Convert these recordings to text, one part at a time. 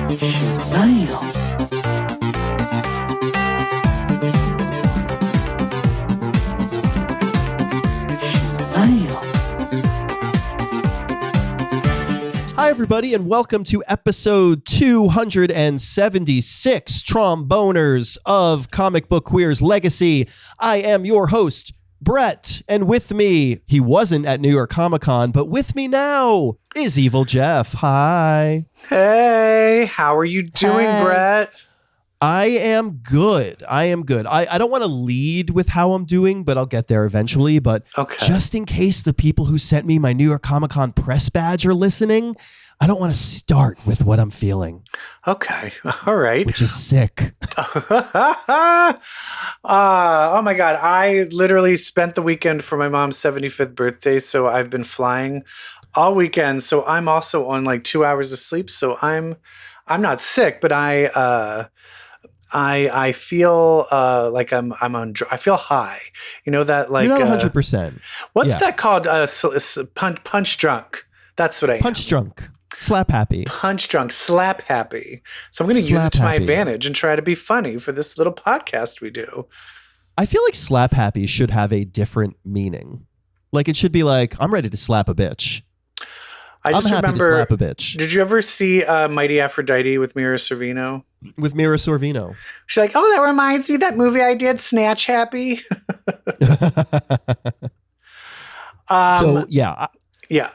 Hi, everybody, and welcome to episode 276, Tromboners of Comic Book Queer's Legacy. I am your host, Brett, and with me, he wasn't at New York Comic Con, but with me now is Evil Jeff. Hi. Hey, how are you doing, Brett? I am good. I don't want to lead with how I'm doing, but I'll get there eventually. But just in case the people who sent me my New York Comic Con press badge are listening, I don't want to start with what I'm feeling. Okay. All right. Which is sick. Oh my God. I literally spent the weekend for my mom's 75th birthday. So I've been flying all weekend. So I'm also on like 2 hours of sleep. So I'm not sick, but I feel like I feel high. You know that, like, you're not 100%. What's that called? Punch drunk. That's what I am. Punch drunk. Slap happy. Punch drunk, slap happy. So I'm going to use it to my advantage and try to be funny for this little podcast we do. I feel like slap happy should have a different meaning. Like, it should be like, I'm ready to slap a bitch. I just remember, to slap a bitch. Did you ever see Mighty Aphrodite with Mira Sorvino? With Mira Sorvino. She's like, oh, that reminds me of that movie I did, Snatch Happy. Yeah. Yeah.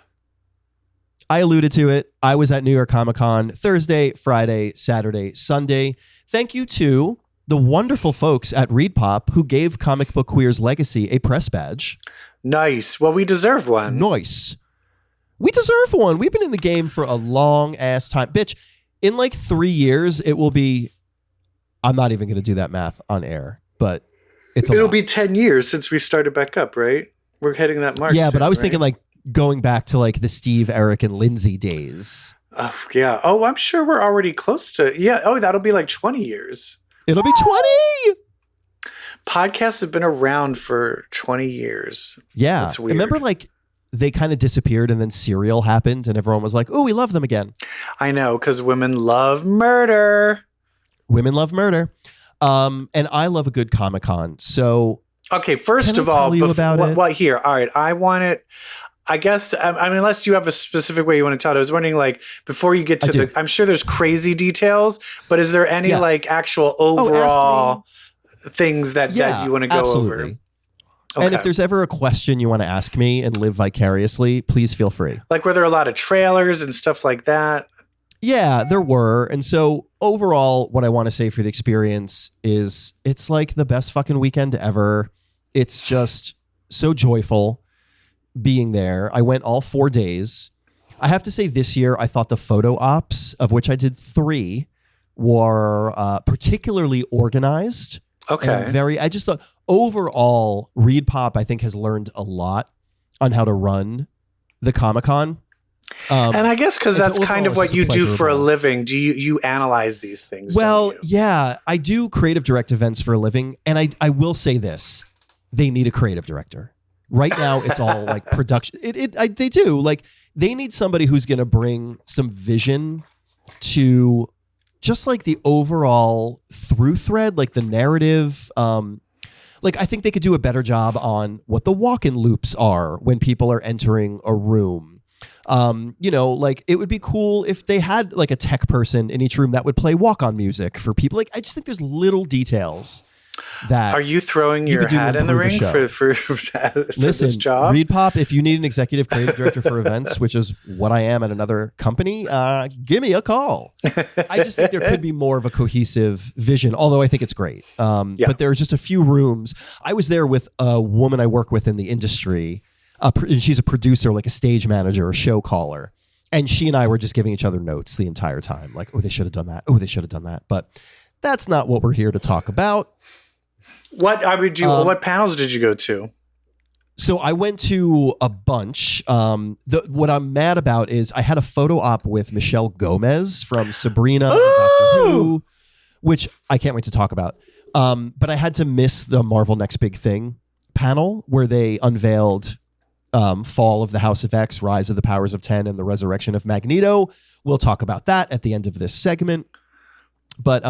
I alluded to it. I was at New York Comic Con Thursday, Friday, Saturday, Sunday. Thank you to the wonderful folks at ReadPop who gave Comic Book Queer's Legacy a press badge. Nice. Well, we deserve one. Nice. We deserve one. We've been in the game for a long ass time. Bitch, in like 3 years, it will be, I'm not even going to do that math on air, but it'll be 10 years since we started back up, right? We're hitting that mark. Yeah, soon, but I was right? thinking like going back to like the Steve, Eric, and Lindsay days. Yeah. Oh, I'm sure we're already close to. Yeah. Oh, that'll be like 20 years. It'll be 20. Podcasts have been around for 20 years. Yeah. That's weird. Remember, like, they kind of disappeared and then Serial happened and everyone was like, oh, we love them again. I know, because women love murder. Women love murder. And I love a good Comic-Con. So, okay, first of all, what here? All right, I want it. I guess, I mean, unless you have a specific way you want to tell it. I was wondering, like, before you get to I'm sure there's crazy details, but is there any like actual overall things that you want to go over? Okay. And if there's ever a question you want to ask me and live vicariously, please feel free. Like, were there a lot of trailers and stuff like that? Yeah, there were. And so overall, what I want to say for the experience is it's like the best fucking weekend ever. It's just so joyful being there. I went all 4 days. I have to say this year, I thought the photo ops, of which I did 3, were particularly organized. Okay. I just thought overall, ReadPop, I think, has learned a lot on how to run the Comic-Con. And I guess because that's kind of what you do for a living. Do you analyze these things? Well, yeah, I do creative direct events for a living. And I will say this, they need a creative director. Right now, it's all like production. They do. Like, they need somebody who's going to bring some vision to just like the overall through thread, like the narrative. Like, I think they could do a better job on what the walk-in loops are when people are entering a room. You know, like, it would be cool if they had like a tech person in each room that would play walk-on music for people. Like, I just think there's little details that. Are you throwing your hat in the ring for this job? ReadPop, if you need an executive creative director for events, which is what I am at another company, give me a call. I just think there could be more of a cohesive vision, although I think it's great. But there's just a few rooms. I was there with a woman I work with in the industry. And she's a producer, like a stage manager, a show caller. And she and I were just giving each other notes the entire time. Like, oh, they should have done that. Oh, they should have done that. But that's not what we're here to talk about. What panels did you go to? So I went to a bunch. What I'm mad about is I had a photo op with Michelle Gomez from Sabrina and Doctor Who, which I can't wait to talk about. But I had to miss the Marvel Next Big Thing panel where they unveiled Fall of the House of X, Rise of the Powers of 10, and the Resurrection of Magneto. We'll talk about that at the end of this segment. But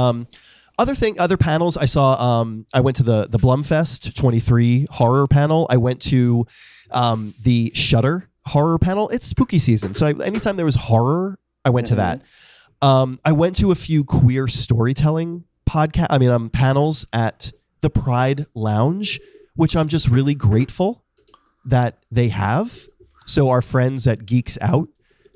other panels I saw, I went to the Blumfest 23 horror panel. I went to the Shudder horror panel. It's spooky season. So anytime there was horror, I went to that. I went to a few queer storytelling panels at the Pride Lounge, which I'm just really grateful that they have. So our friends at Geeks Out,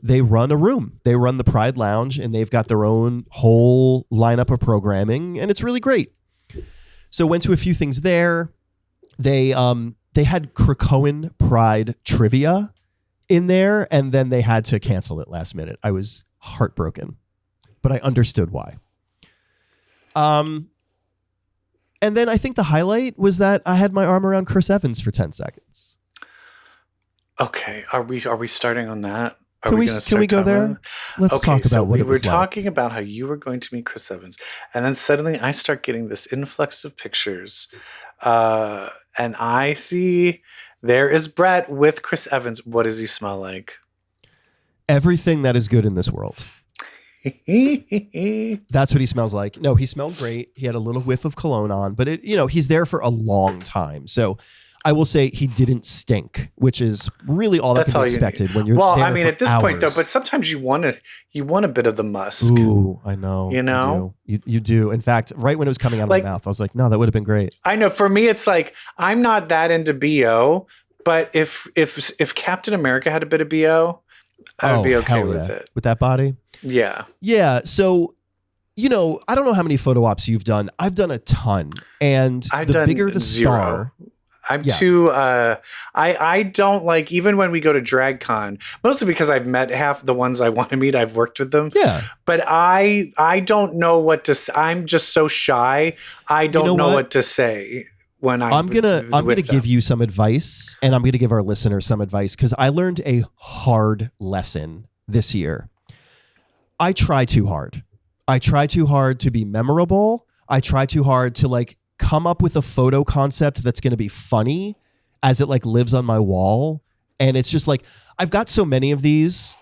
they run a room. They run the Pride Lounge, and they've got their own whole lineup of programming, and it's really great. So went to a few things there. They had Krakoan Pride trivia in there, and then they had to cancel it last minute. I was heartbroken, but I understood why. And then I think the highlight was that I had my arm around Chris Evans for 10 seconds. Okay, are we starting on that? Can we go there? Let's talk about what it was like. We were talking about how you were going to meet Chris Evans, and then suddenly I start getting this influx of pictures, and I see there is Brett with Chris Evans. What does he smell like? Everything that is good in this world. That's what he smells like. No, he smelled great. He had a little whiff of cologne on, but he's there for a long time. So I will say he didn't stink, which is really all that can be expected when you're there. Well, I mean, at this hours. point though, but sometimes you want a bit of the musk. Ooh, I know. You know, you do. In fact, right when it was coming out of my mouth, I was like, no, that would have been great. I know. For me, it's like I'm not that into BO, but if Captain America had a bit of BO, I would be okay with it. With that body. Yeah. Yeah. So, I don't know how many photo ops you've done. I've done a ton, and the bigger the star. I'm too, I don't like, even when we go to DragCon, mostly because I've met half the ones I want to meet, I've worked with them. Yeah. But I don't know what to say. I'm just so shy. I don't know what to say when I'm gonna give you some advice, and I'm gonna give our listeners some advice, because I learned a hard lesson this year. I try too hard. I try too hard to be memorable. I try too hard to come up with a photo concept that's going to be funny as it lives on my wall. And it's just I've got so many of these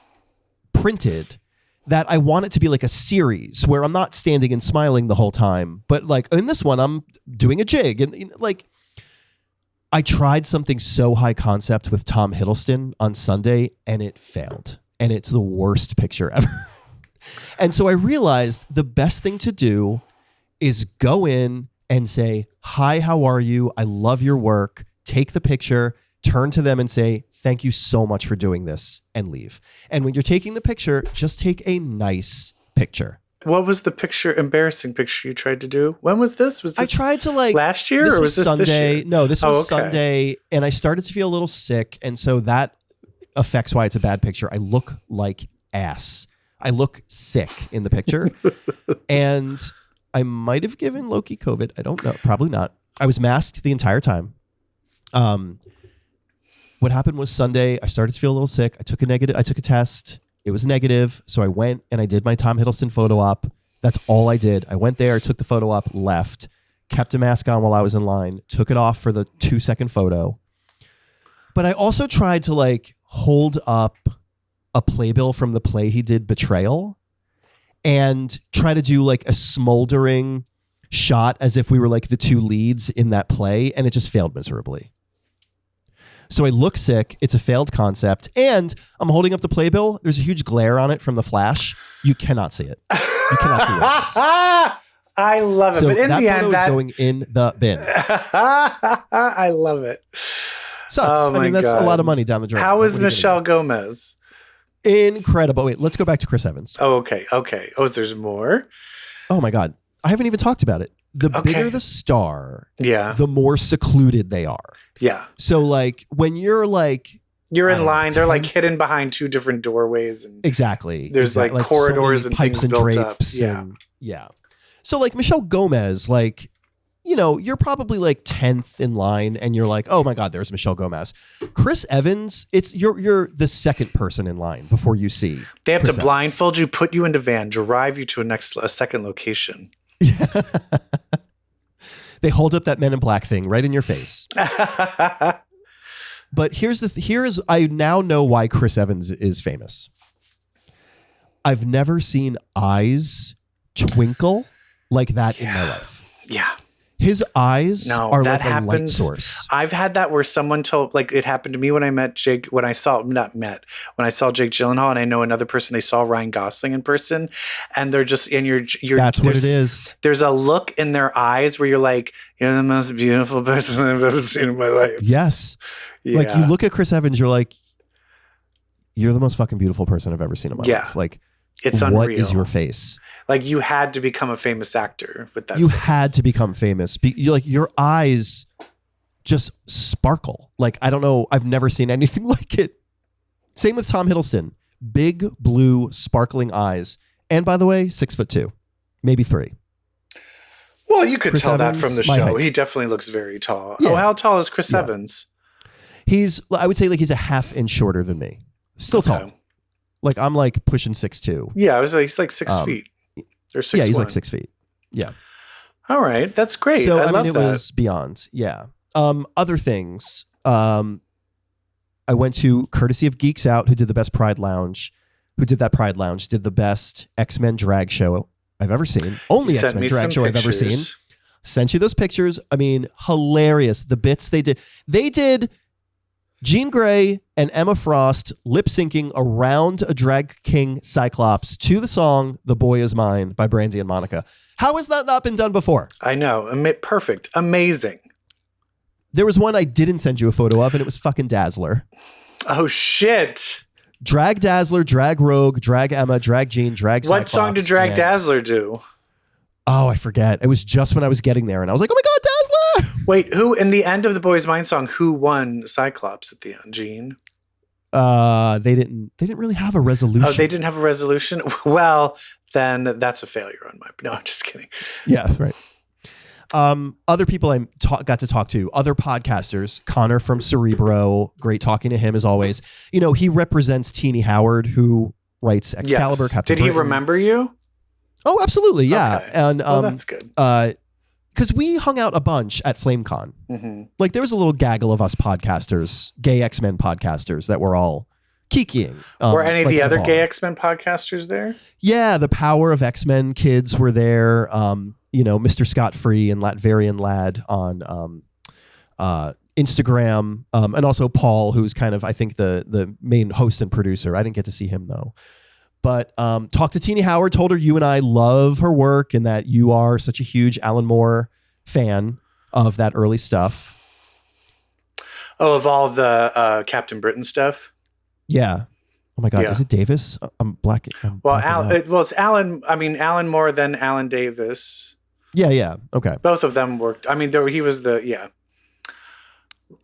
printed that I want it to be a series where I'm not standing and smiling the whole time, but in this one, I'm doing a jig. And I tried something so high concept with Tom Hiddleston on Sunday, and it failed. And it's the worst picture ever. And so I realized the best thing to do is go in and say, hi, how are you? I love your work. Take the picture, turn to them and say, thank you so much for doing this, and leave. And when you're taking the picture, just take a nice picture. What was the embarrassing picture you tried to do? When was this? Was this I tried to last year, or was this Sunday? This year? No, this was Sunday, and I started to feel a little sick, and so that affects why it's a bad picture. I look like ass. I look sick in the picture, and I might have given Loki COVID. I don't know. Probably not. I was masked the entire time. What happened was Sunday, I started to feel a little sick. I took a test. It was negative. So I went and I did my Tom Hiddleston photo op. That's all I did. I went there, took the photo op, left, kept a mask on while I was in line, took it off for the 2-second photo. But I also tried to hold up a playbill from the play he did, Betrayal, and try to do a smoldering shot as if we were the two leads in that play, and it just failed miserably. So I look sick. It's a failed concept, and I'm holding up the playbill. There's a huge glare on it from the flash. You cannot see it. You cannot see it. I love it. So but in the end, that is going in the bin. I love it. Sucks. Oh I mean, that's a lot of money down the drain. How is Michelle Gomez? Incredible. Wait, let's go back to Chris Evans. Oh, okay. Oh, there's more? Oh my God. I haven't even talked about it. The bigger the star, the more secluded they are. Yeah. So when you're you're in line, they're hidden behind two different doorways, and exactly. There's corridors so and pipes and built drapes. Up. Yeah. So Michelle Gomez, you're probably 10th in line, and you're oh my God, there's Michelle Gomez. Chris Evans, you're the second person in line before you see. They have Chris to blindfold you, put you in a van, drive you to a second location. Yeah. They hold up that Men in Black thing right in your face. But here's I now know why Chris Evans is famous. I've never seen eyes twinkle like that in my life. Yeah. His eyes are that like a light source. I've had that where someone told, like it happened to me when I met Jake, when I saw Jake Gyllenhaal, and I know another person, they saw Ryan Gosling in person, and they're just, and you're that's what it is. There's a look in their eyes where you're like, you're the most beautiful person I've ever seen in my life. Yes. Yeah. Like you look at Chris Evans, you're like, you're the most fucking beautiful person I've ever seen in my life. Like, it's unreal. What is your face? Like you had to become a famous actor with that. You had to become famous. You like your eyes just sparkle. Like, I don't know. I've never seen anything like it. Same with Tom Hiddleston. Big blue sparkling eyes. And by the way, 6'2", maybe 3. Well, you could Chris tell Evans, that from the show. height. He definitely looks very tall. Yeah. Oh, how tall is Chris Evans? I would say like he's a half inch shorter than me. Still tall. Like I'm like pushing 6'2". Yeah, I was like, he's like 6 feet. Or 6'1". Yeah, he's like 6 feet. Yeah. All right. That's great. So I love mean, it that. was beyond. Yeah. Other things. I went to courtesy of Geeks Out, who did the best Pride Lounge, did the best X-Men drag show I've ever seen. Only X-Men drag show I've ever seen. Sent you those pictures. I mean, hilarious. The bits they did. They did Jean Grey and Emma Frost lip syncing around a drag king Cyclops to the song "The Boy Is Mine" by Brandy and Monica. How has that not been done before? I know. Perfect. Amazing. There was one I didn't send you a photo of, and it was fucking Dazzler. Oh, shit. Drag Dazzler, drag Rogue, drag Emma, drag Jean, drag Cyclops. What song did Drag Dazzler do? Oh, I forget. It was just when I was getting there, and I was like, oh my God, Dazzler! Wait, who, in the end of the Boy's Mind song, who won Cyclops at the end? Jean? They didn't really have a resolution. Oh, they didn't have a resolution? Well, then that's a failure on my... No, I'm just kidding. Yeah, right. Other people I got to talk to, other podcasters, Connor from Cerebro, great talking to him as always. You know, he represents Teenie Howard, who writes Excalibur. Yes. Captain Did he Britain. remember you? Oh, absolutely, yeah. Okay. And that's good. Because we hung out a bunch at FlameCon. Mm-hmm. Like there was a little gaggle of us podcasters, gay X-Men podcasters that were all kikiing. Were any of the other gay X-Men podcasters there? Yeah, the Power of X-Men kids were there. You know, Mr. Scott Free and Latverian Lad on Instagram, and also Paul, who's kind of, I think, the main host and producer. I didn't get to see him though. But talked to Teenie Howard, told her you and I love her work and that you are such a huge Alan Moore fan of that early stuff. Oh, of all the Captain Britain stuff? Yeah. Oh my God, is it Davis? I'm black. It's Alan. I mean, Alan Moore, then Alan Davis. Yeah. Okay. Both of them worked. I mean, he was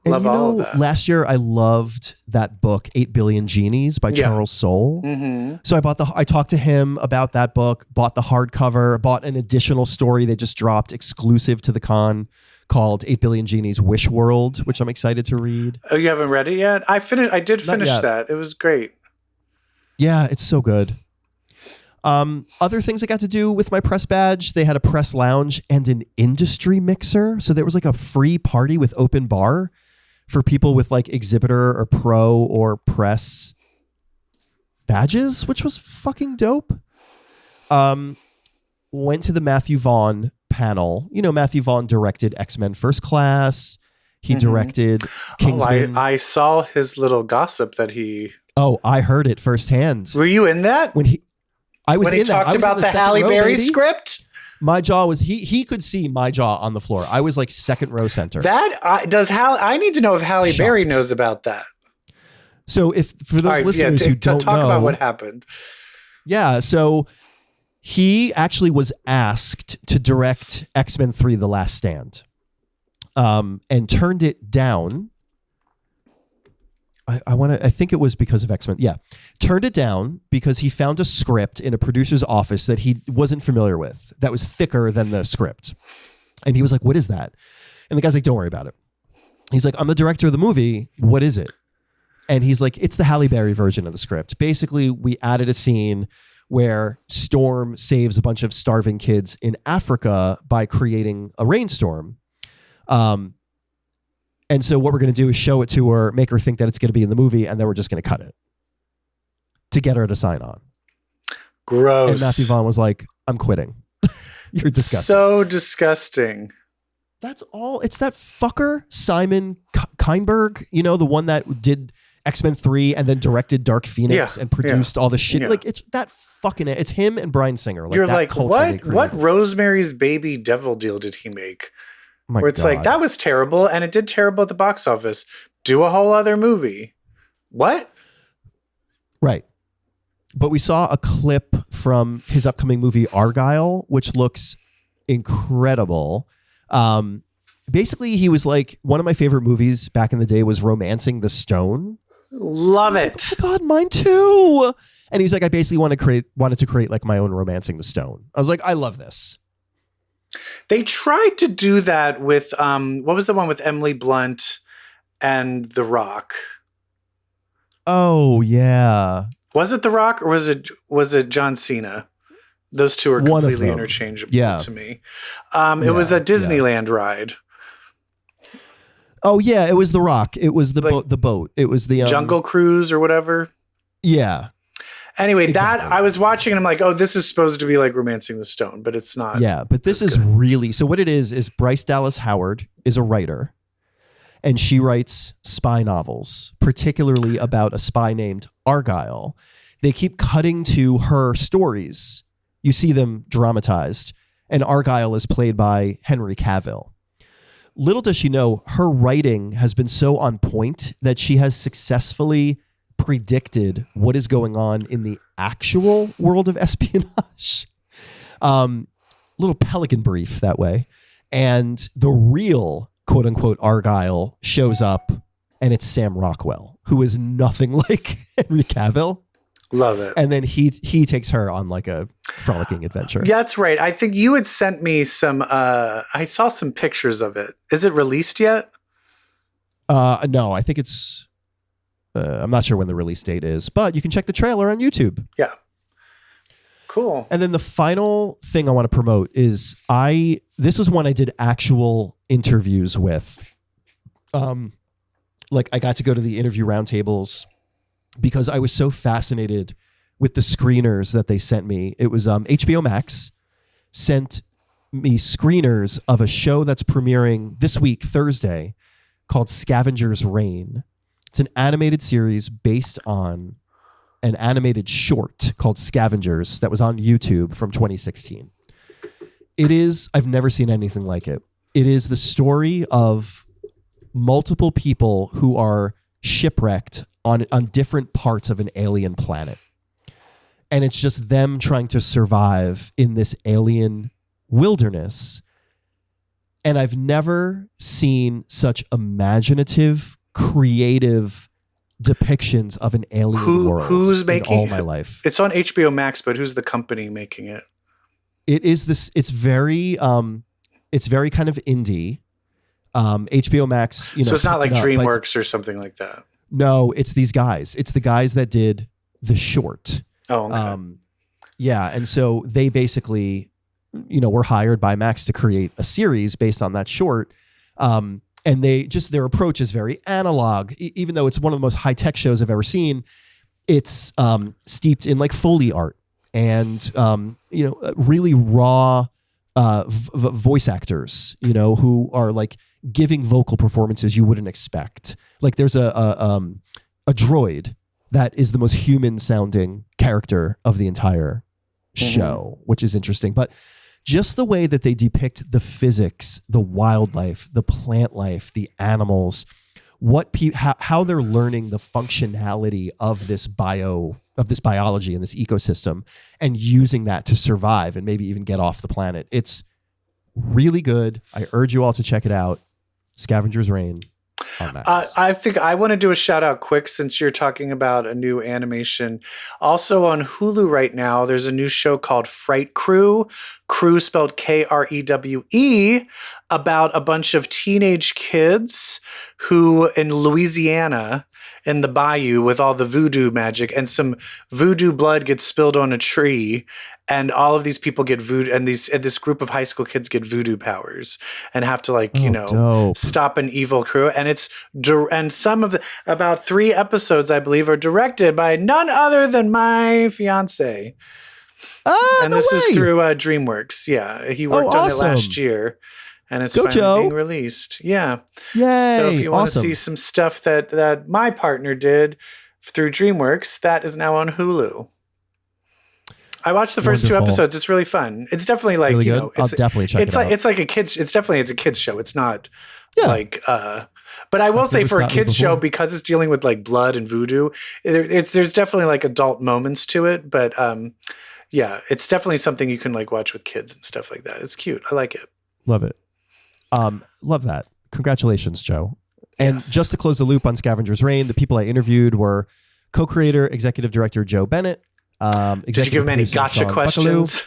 Love all of that. Last year I loved that book, 8 Billion Genies by Charles Soule. Mm-hmm. So I talked to him about that book, bought the hardcover, bought an additional story they just dropped exclusive to the con called 8 Billion Genies Wish World, which I'm excited to read. Oh, you haven't read it yet? I did finish that. It was great. Yeah, it's so good. Other things I got to do with my press badge, they had a press lounge and an industry mixer. So there was like a free party with open bar for people with like exhibitor or pro or press badges, which was fucking dope. Went to the Matthew Vaughn panel. You know, Matthew Vaughn directed X-Men First Class. He directed Kingsman. I saw his little gossip that he... Oh, I heard it firsthand. Were you in that? When he talked about the Halle Berry script? My jaw was he could see my jaw on the floor. I was like second row center. I need to know if Halle Berry knows about that. So if for those listeners who don't talk know about what happened. Yeah, so he actually was asked to direct X-Men 3 The Last Stand. And turned it down. I think it was because of X-Men. Yeah. Turned it down because he found a script in a producer's office that he wasn't familiar with that was thicker than the script. And he was like, what is that? And the guy's like, don't worry about it. He's like, I'm the director of the movie. What is it? And he's like, it's the Halle Berry version of the script. Basically, we added a scene where Storm saves a bunch of starving kids in Africa by creating a rainstorm. And And so what we're going to do is show it to her, make her think that it's going to be in the movie, and then we're just going to cut it to get her to sign on. Gross. And Matthew Vaughn was like, I'm quitting. You're disgusting. So disgusting. That's all. It's that fucker, Simon Kinberg, the one that did X-Men 3 and then directed Dark Phoenix and produced all the shit. Yeah. Like, it's that fucking, it's him and Bryan Singer. Like, you're like, what Rosemary's Baby devil deal did he make? Where it's like, that was terrible and it did terrible at the box office. Do a whole other movie. What? Right. But we saw a clip from his upcoming movie Argylle, which looks incredible. Basically, he was like, one of my favorite movies back in the day was Romancing the Stone. Love it. Like, oh my God, mine too. And he's like, I basically wanted to create like my own Romancing the Stone. I was like, I love this. They tried to do that with what was the one with Emily Blunt and The Rock? Oh yeah. Was it The Rock or was it John Cena? Those two are completely interchangeable to me. It was a Disneyland ride. Oh yeah, it was The Rock. It was the boat. It was the Jungle Cruise or whatever. Yeah. Anyway, exactly. That I was watching and I'm like, oh, this is supposed to be like Romancing the Stone, but it's not. Yeah, but this is really, so what it is Bryce Dallas Howard is a writer and she writes spy novels, particularly about a spy named Argylle. They keep cutting to her stories. You see them dramatized, and Argylle is played by Henry Cavill. Little does she know, her writing has been so on point that she has successfully predicted what is going on in the actual world of espionage. Little Pelican Brief that way. And the real quote unquote Argylle shows up, and it's Sam Rockwell, who is nothing like Henry Cavill. Love it. And then he takes her on like a frolicking adventure. Yeah, that's right. I think you had sent me some, I saw some pictures of it. Is it released yet? No, I think it's, I'm not sure when the release date is, but you can check the trailer on YouTube. Yeah. Cool. And then the final thing I want to promote is this was one I did actual interviews with. Like I got to go to the interview roundtables because I was so fascinated with the screeners that they sent me. It was HBO Max sent me screeners of a show that's premiering this week, Thursday, called Scavenger's Reign. It's an animated series based on an animated short called Scavengers that was on YouTube from 2016. I've never seen anything like it. It is the story of multiple people who are shipwrecked on different parts of an alien planet. And it's just them trying to survive in this alien wilderness. And I've never seen such imaginative, creative depictions of an alien world who's making in all my life. It's on HBO Max, but who's the company making it? It is this. It's very kind of indie. HBO Max, so it's not like DreamWorks or something like that. No, it's these guys. It's the guys that did the short. Oh, okay. Yeah, and so they basically, were hired by Max to create a series based on that short. And their approach is very analog, even though it's one of the most high tech shows I've ever seen. It's steeped in like Foley art and really raw voice actors, who are like giving vocal performances you wouldn't expect. Like there's a droid that is the most human sounding character of the entire show, which is interesting. But just the way that they depict the physics, the wildlife, the plant life, the animals, how they're learning the functionality of this biology and this ecosystem and using that to survive and maybe even get off the planet. It's really good. I urge you all to check it out. Scavenger's Reign on Max. I think I want to do a shout out quick since you're talking about a new animation. Also on Hulu right now, there's a new show called Fright Crew, Crew spelled Krewe, about a bunch of teenage kids who in Louisiana in the bayou with all the voodoo magic and some voodoo blood gets spilled on a tree. and all of these people get voodoo, and this group of high school kids get voodoo powers and have to dope. stop an evil crew. And and some of about 3 episodes, I believe, are directed by none other than my fiance. And this is through DreamWorks. Yeah, he worked on it last year, and it's finally being released. Yeah, yay! So if you want to see some stuff that my partner did through DreamWorks, that is now on Hulu. I watched the first 2 episodes. It's really fun. It's definitely like really good? I'll definitely check it out. It's like a kids. It's a kids show. It's not like. But I will say for a kids show, because it's dealing with like blood and voodoo, there's definitely like adult moments to it. But yeah, it's definitely something you can like watch with kids and stuff like that. It's cute. I like it. Love it. Love that. Congratulations, Joe. And just to close the loop on Scavenger's Reign, the people I interviewed were co-creator, executive director Joe Bennett. Did you give him any gotcha questions?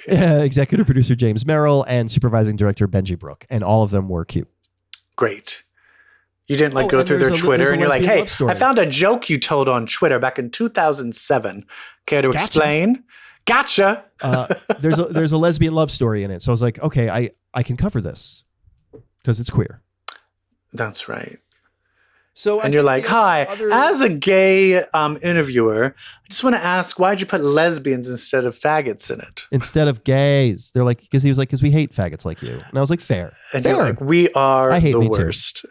Executive producer James Merrill and supervising director Benji Brook. And all of them were cute. Great. You didn't go through their Twitter and you're like, hey, I found a joke you told on Twitter back in 2007. Care to explain? Gotcha. There's a lesbian love story in it. So I was like, okay, I can cover this because it's queer. That's right. So and you're like, hi, as a gay interviewer, I just want to ask, why'd you put lesbians instead of faggots in it? Instead of gays. They're like, because he was like, because we hate faggots like you. And I was like, fair. And fair. You're like, we are the worst.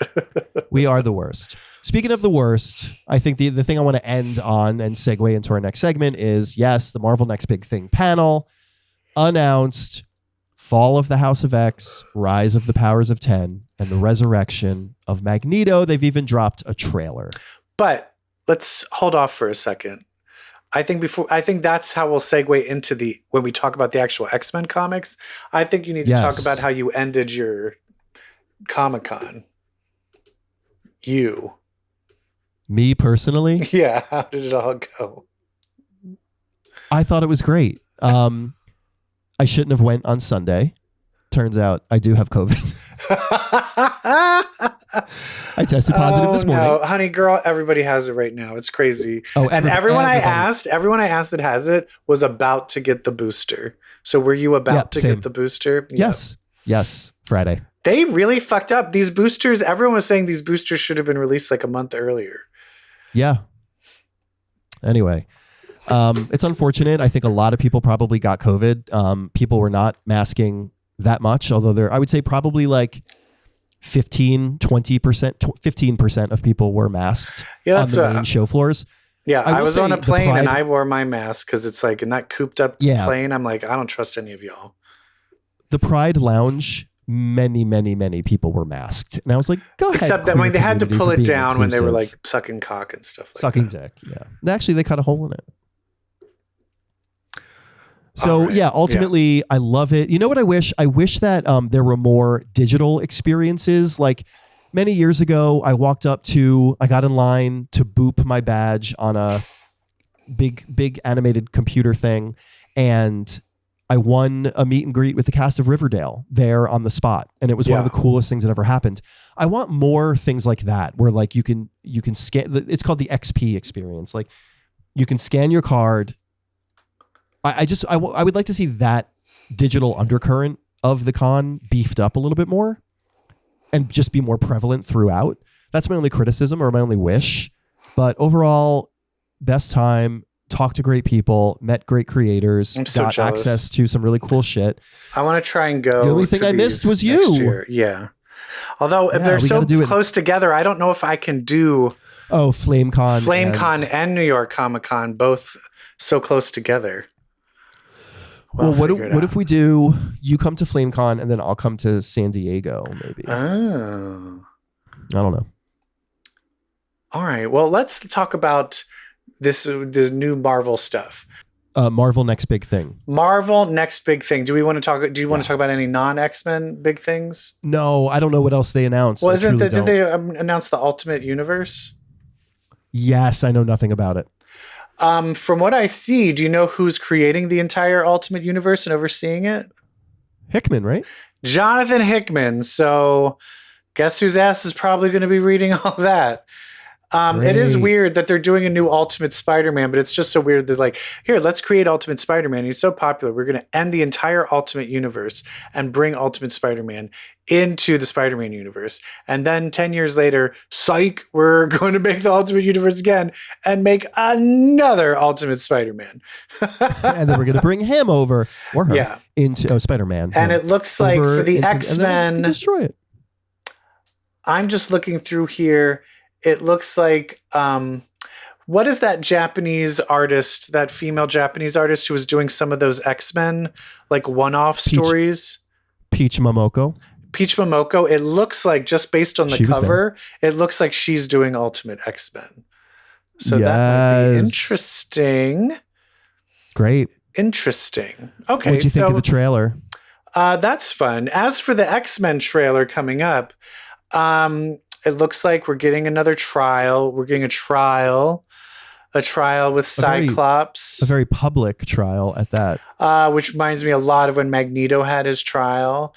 We are the worst. Speaking of the worst, I think the thing I want to end on and segue into our next segment is, yes, the Marvel Next Big Thing panel announced Fall of the House of X, Rise of the Powers of 10, and the resurrection of Magneto. They've even dropped a trailer. But let's hold off for a second. I think that's how we'll segue into when we talk about the actual X-Men comics. I think you need to talk about how you ended your Comic-Con. You. Me personally? Yeah. How did it all go? I thought it was great. I shouldn't have went on Sunday. Turns out I do have COVID. I tested positive this morning. No, honey girl, everybody has it right now. It's crazy. And everyone I asked that has it was about to get the booster. So were you about to get the booster? Yes. Yes. Friday. They really fucked up. These boosters, everyone was saying these boosters should have been released like a month earlier. Yeah. Anyway. It's unfortunate. I think a lot of people probably got COVID. People were not masking that much, although I would say probably like 20%, 15% of people were masked on the main show floors. Yeah, I was on a plane and I wore my mask because it's like in that cooped up plane, I'm like, I don't trust any of y'all. The Pride Lounge, many people were masked. And I was like, go ahead. Except that when they had to pull it down when they were like sucking cock and stuff like that. Sucking dick, yeah. Actually, they cut a hole in it. So ultimately, I love it. You know what I wish? I wish that there were more digital experiences. Like many years ago, I got in line to boop my badge on a big animated computer thing. And I won a meet and greet with the cast of Riverdale there on the spot. And it was one of the coolest things that ever happened. I want more things like that where like you can scan, it's called the XP experience. Like you can scan your card. I would like to see that digital undercurrent of the con beefed up a little bit more and just be more prevalent throughout. That's my only criticism or my only wish. But overall, best time, talked to great people, met great creators, got access to some really cool shit. I want to try and go. The only thing I missed was you. Yeah. Although if they're so close together, I don't know if I can do FlameCon and New York Comic Con both so close together. Well, what if we do, you come to FlameCon and then I'll come to San Diego, maybe. Oh. I don't know. All right. Well, let's talk about this new Marvel stuff. Marvel Next Big Thing. Marvel Next Big Thing. Do you want to talk about any non-X-Men big things? No, I don't know what else they announced. Well, did they announce the Ultimate Universe? Yes, I know nothing about it. From what I see, do you know who's creating the entire Ultimate Universe and overseeing it? Hickman, right? Jonathan Hickman. So guess whose ass is probably going to be reading all that? It is weird that they're doing a new Ultimate Spider-Man, but it's just so weird. They're like, here, let's create Ultimate Spider-Man. He's so popular. We're going to end the entire Ultimate universe and bring Ultimate Spider-Man into the Spider-Man universe. And then 10 years later, psych, we're going to make the Ultimate universe again and make another Ultimate Spider-Man. And then we're going to bring him over, or her, into Spider-Man. And it looks like for the X-Men, destroy it. I'm just looking through here. It looks like, what is that Japanese artist, that female Japanese artist who was doing some of those X-Men, like one-off stories? Peach Momoko. Peach Momoko. It looks like, just based on the cover, it looks like she's doing Ultimate X-Men. So that might be interesting. Great. Interesting. Okay. What'd you think of the trailer? That's fun. As for the X-Men trailer coming up, it looks like we're getting another trial. We're getting a trial with Cyclops. A very public trial at that. Which reminds me a lot of when Magneto had his trial.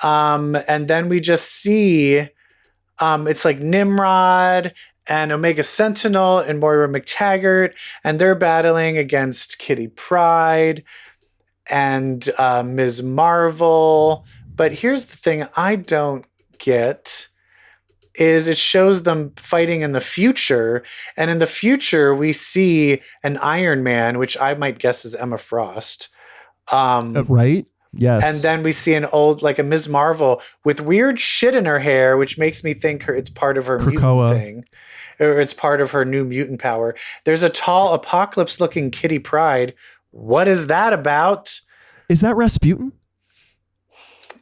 And then we just see, it's like Nimrod and Omega Sentinel and Moira McTaggart, and they're battling against Kitty Pryde and Ms. Marvel. But here's the thing I don't get. Is it shows them fighting in the future. And in the future, we see an Iron Man, which I might guess is Emma Frost. Right? Yes. And then we see an old, like a Ms. Marvel with weird shit in her hair, which makes me think it's part of her mutant thing. Or it's part of her new mutant power. There's a tall Apocalypse-looking Kitty Pryde. What is that about? Is that Rasputin?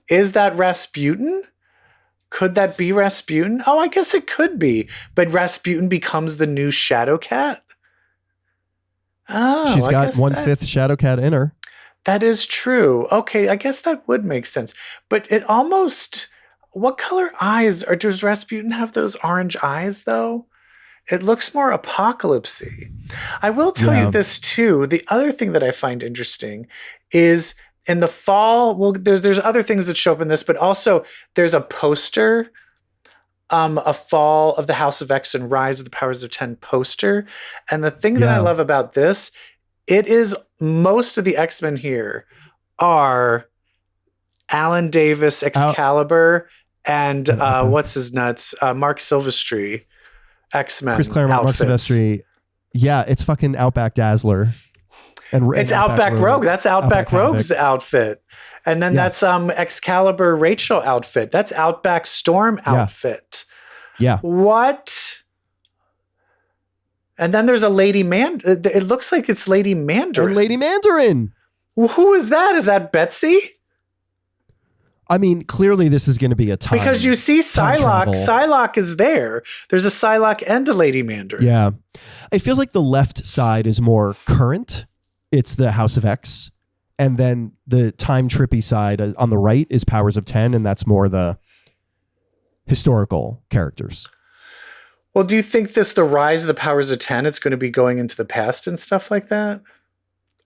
Is that Rasputin? Could that be Rasputin? Oh, I guess it could be. But Rasputin becomes the new Shadowcat? Oh, she's got 1/5 Shadowcat in her. That is true. Okay, I guess that would make sense. But it almost... What color eyes? Or does Rasputin have those orange eyes, though? It looks more apocalypsy. I will tell you this, too. The other thing that I find interesting is... in the fall, well, there's other things that show up in this, but also there's a poster, a Fall of the House of X and Rise of the Powers of 10 poster. And the thing that I love about this, it is most of the X-Men here are Alan Davis, Excalibur, and what's his nuts? Mark Silvestri, X-Men. Chris Claremont, Mark Silvestri. Yeah, it's fucking Outback Dazzler. It's Outback Rogue. That's Outback Rogue's outfit. And then that's Excalibur Rachel outfit. That's Outback Storm outfit. Yeah. What? And then there's a Lady it looks like it's Lady Mandarin. Lady Mandarin. Well, who is that? Is that Betsy? I mean, clearly this is going to be a time. Because you see Psylocke. Psylocke is there. There's a Psylocke and a Lady Mandarin. Yeah. It feels like the left side is more current. It's the House of X. And then the time trippy side on the right is Powers of 10. And that's more the historical characters. Well, do you think the rise of the Powers of 10, it's going to be going into the past and stuff like that?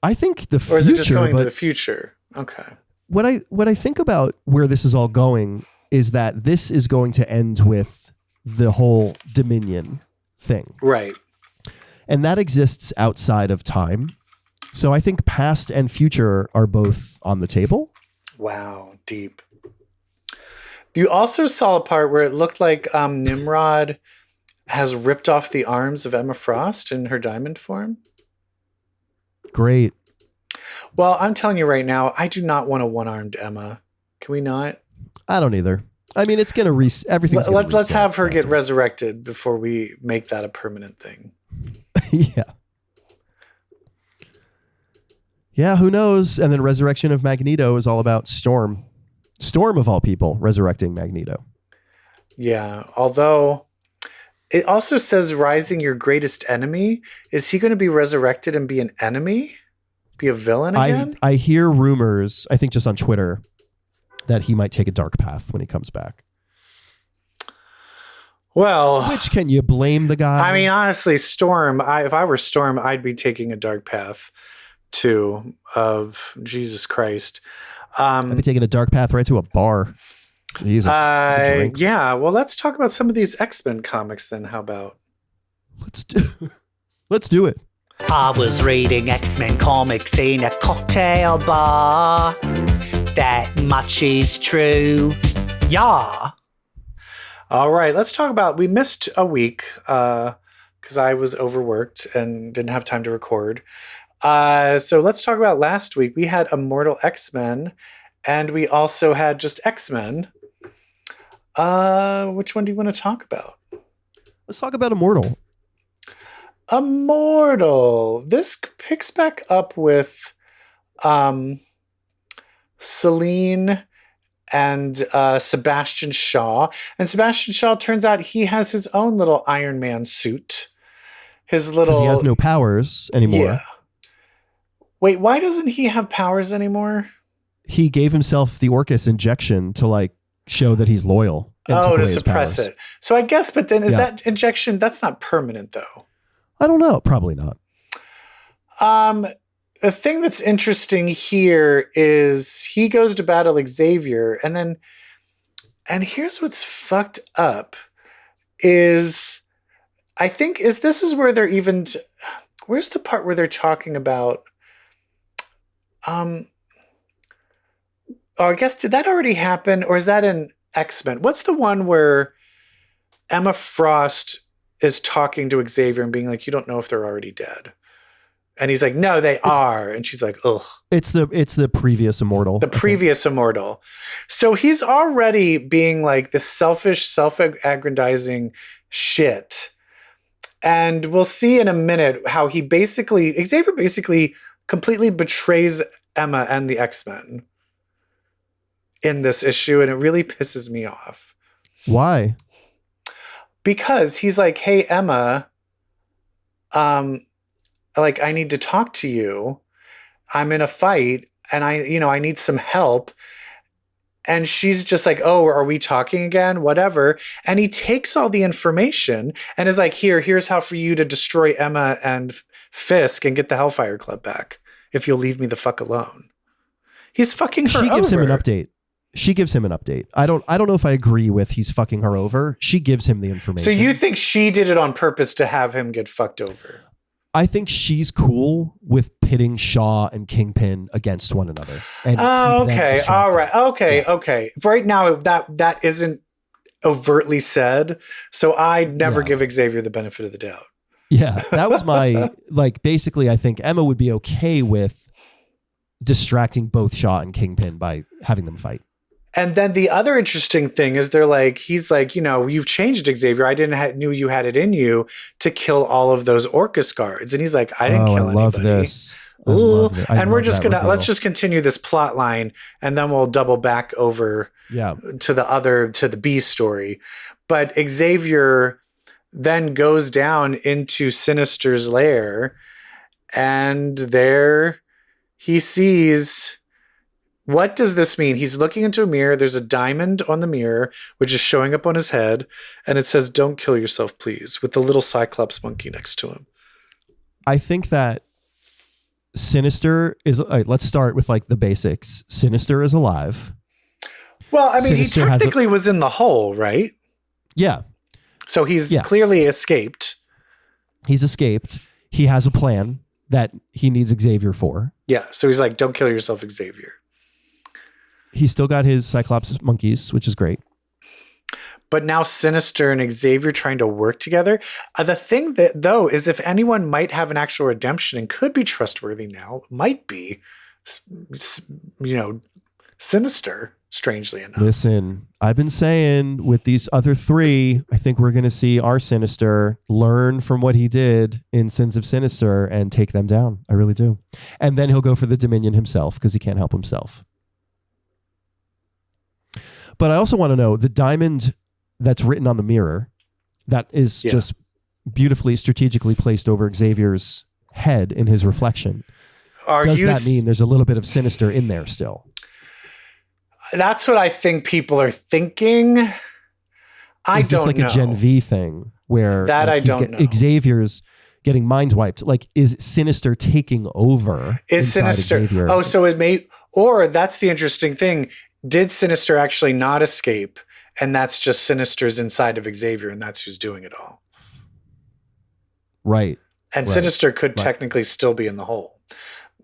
I think the future. Or is it just going to the future? Okay. What I think about where this is all going is that this is going to end with the whole Dominion thing. Right. And that exists outside of time. So I think past and future are both on the table. Wow, deep. You also saw a part where it looked like Nimrod has ripped off the arms of Emma Frost in her diamond form. Great. Well, I'm telling you right now, I do not want a one-armed Emma. Can we not? I don't either. I mean, it's going to everything's going to Let's have her get resurrected before we make that a permanent thing. Yeah. Yeah, who knows? And then resurrection of Magneto is all about Storm. Storm, of all people, resurrecting Magneto. Yeah, although it also says rising your greatest enemy. Is he going to be resurrected and be an enemy? Be a villain again? I hear rumors, I think just on Twitter, that he might take a dark path when he comes back. Well, which can you blame the guy? I mean, honestly, Storm, if I were Storm, I'd be taking a dark path too, of Jesus Christ. I'd be taking a dark path right to a bar. Jesus. Yeah, well, let's talk about some of these X-Men comics then. How about? Let's do it. I was reading X-Men comics in a cocktail bar. That much is true. Yeah. All right, let's talk about, we missed a week because I was overworked and didn't have time to record. So let's talk about last week. We had Immortal X-Men and we also had just X-Men. Which one do you want to talk about? Let's talk about Immortal. Immortal. This picks back up with Celine and Sebastian Shaw. And Sebastian Shaw, turns out he has his own little Iron Man suit. His little... He has no powers anymore. Yeah. Wait, why doesn't he have powers anymore? He gave himself the Orcus injection to like show that he's loyal. To suppress it. So I guess, but then is that injection, that's not permanent though? I don't know. Probably not. The thing that's interesting here is he goes to battle Xavier and here's what's fucked up is this is where they're even, where's the part where they're talking about, I guess, did that already happen or is that in X-Men? What's the one where Emma Frost is talking to Xavier and being like, you don't know if they're already dead. And he's like, no, they are. And she's like, ugh. It's the previous Immortal. The previous Immortal. So he's already being like this selfish, self-aggrandizing shit. And we'll see in a minute how Xavier basically completely betrays Emma and the X-Men in this issue. And it really pisses me off. Why? Because he's like, hey, Emma, I need to talk to you. I'm in a fight and I need some help. And she's just like, oh, are we talking again? Whatever. And he takes all the information and is like, here's how for you to destroy Emma and Fisk and get the Hellfire Club back if you'll leave me the fuck alone. He's fucking her over. She gives him an update. I don't know if I agree with he's fucking her over. She gives him the information. So you think she did it on purpose to have him get fucked over? I think she's cool with pitting Shaw and Kingpin against one another. And okay. All right. Okay. Yeah. Okay. Right now that isn't overtly said. So I never give Xavier the benefit of the doubt. Yeah. That was my, basically I think Emma would be okay with distracting both Shaw and Kingpin by having them fight. And then the other interesting thing is he's like, you've changed, Xavier. I knew you had it in you to kill all of those Orcus guards. And he's like, I didn't kill anybody. I love this. And we're just let's just continue this plot line and then we'll double back over to the B story. But Xavier then goes down into Sinister's lair and there he sees... What does this mean? He's looking into a mirror. There's a diamond on the mirror, which is showing up on his head. And it says, don't kill yourself, please, with the little Cyclops monkey next to him. I think that Sinister is, let's start with the basics. Sinister is alive. Well, I mean, Sinister he technically was in the hole, right? Yeah. So he's clearly escaped. He's escaped. He has a plan that he needs Xavier for. Yeah. So he's like, don't kill yourself, Xavier. He's still got his Cyclops monkeys, which is great. But now Sinister and Xavier trying to work together. The thing that though is if anyone might have an actual redemption and could be trustworthy now, might be, Sinister, strangely enough. Listen, I've been saying with these other three, I think we're going to see our Sinister learn from what he did in Sins of Sinister and take them down. I really do. And then he'll go for the Dominion himself because he can't help himself. But I also want to know the diamond that's written on the mirror that is just beautifully strategically placed over Xavier's head in his reflection. Does that mean there's a little bit of Sinister in there still? That's what I think people are thinking. Is this like a Gen V thing where that I don't know. Xavier's getting mind wiped? Is Sinister taking over? Is Sinister? Xavier? Oh, so it may, or that's the interesting thing. Did Sinister actually not escape? And that's just Sinister's inside of Xavier, and that's who's doing it all. Right. And Sinister could technically still be in the hole.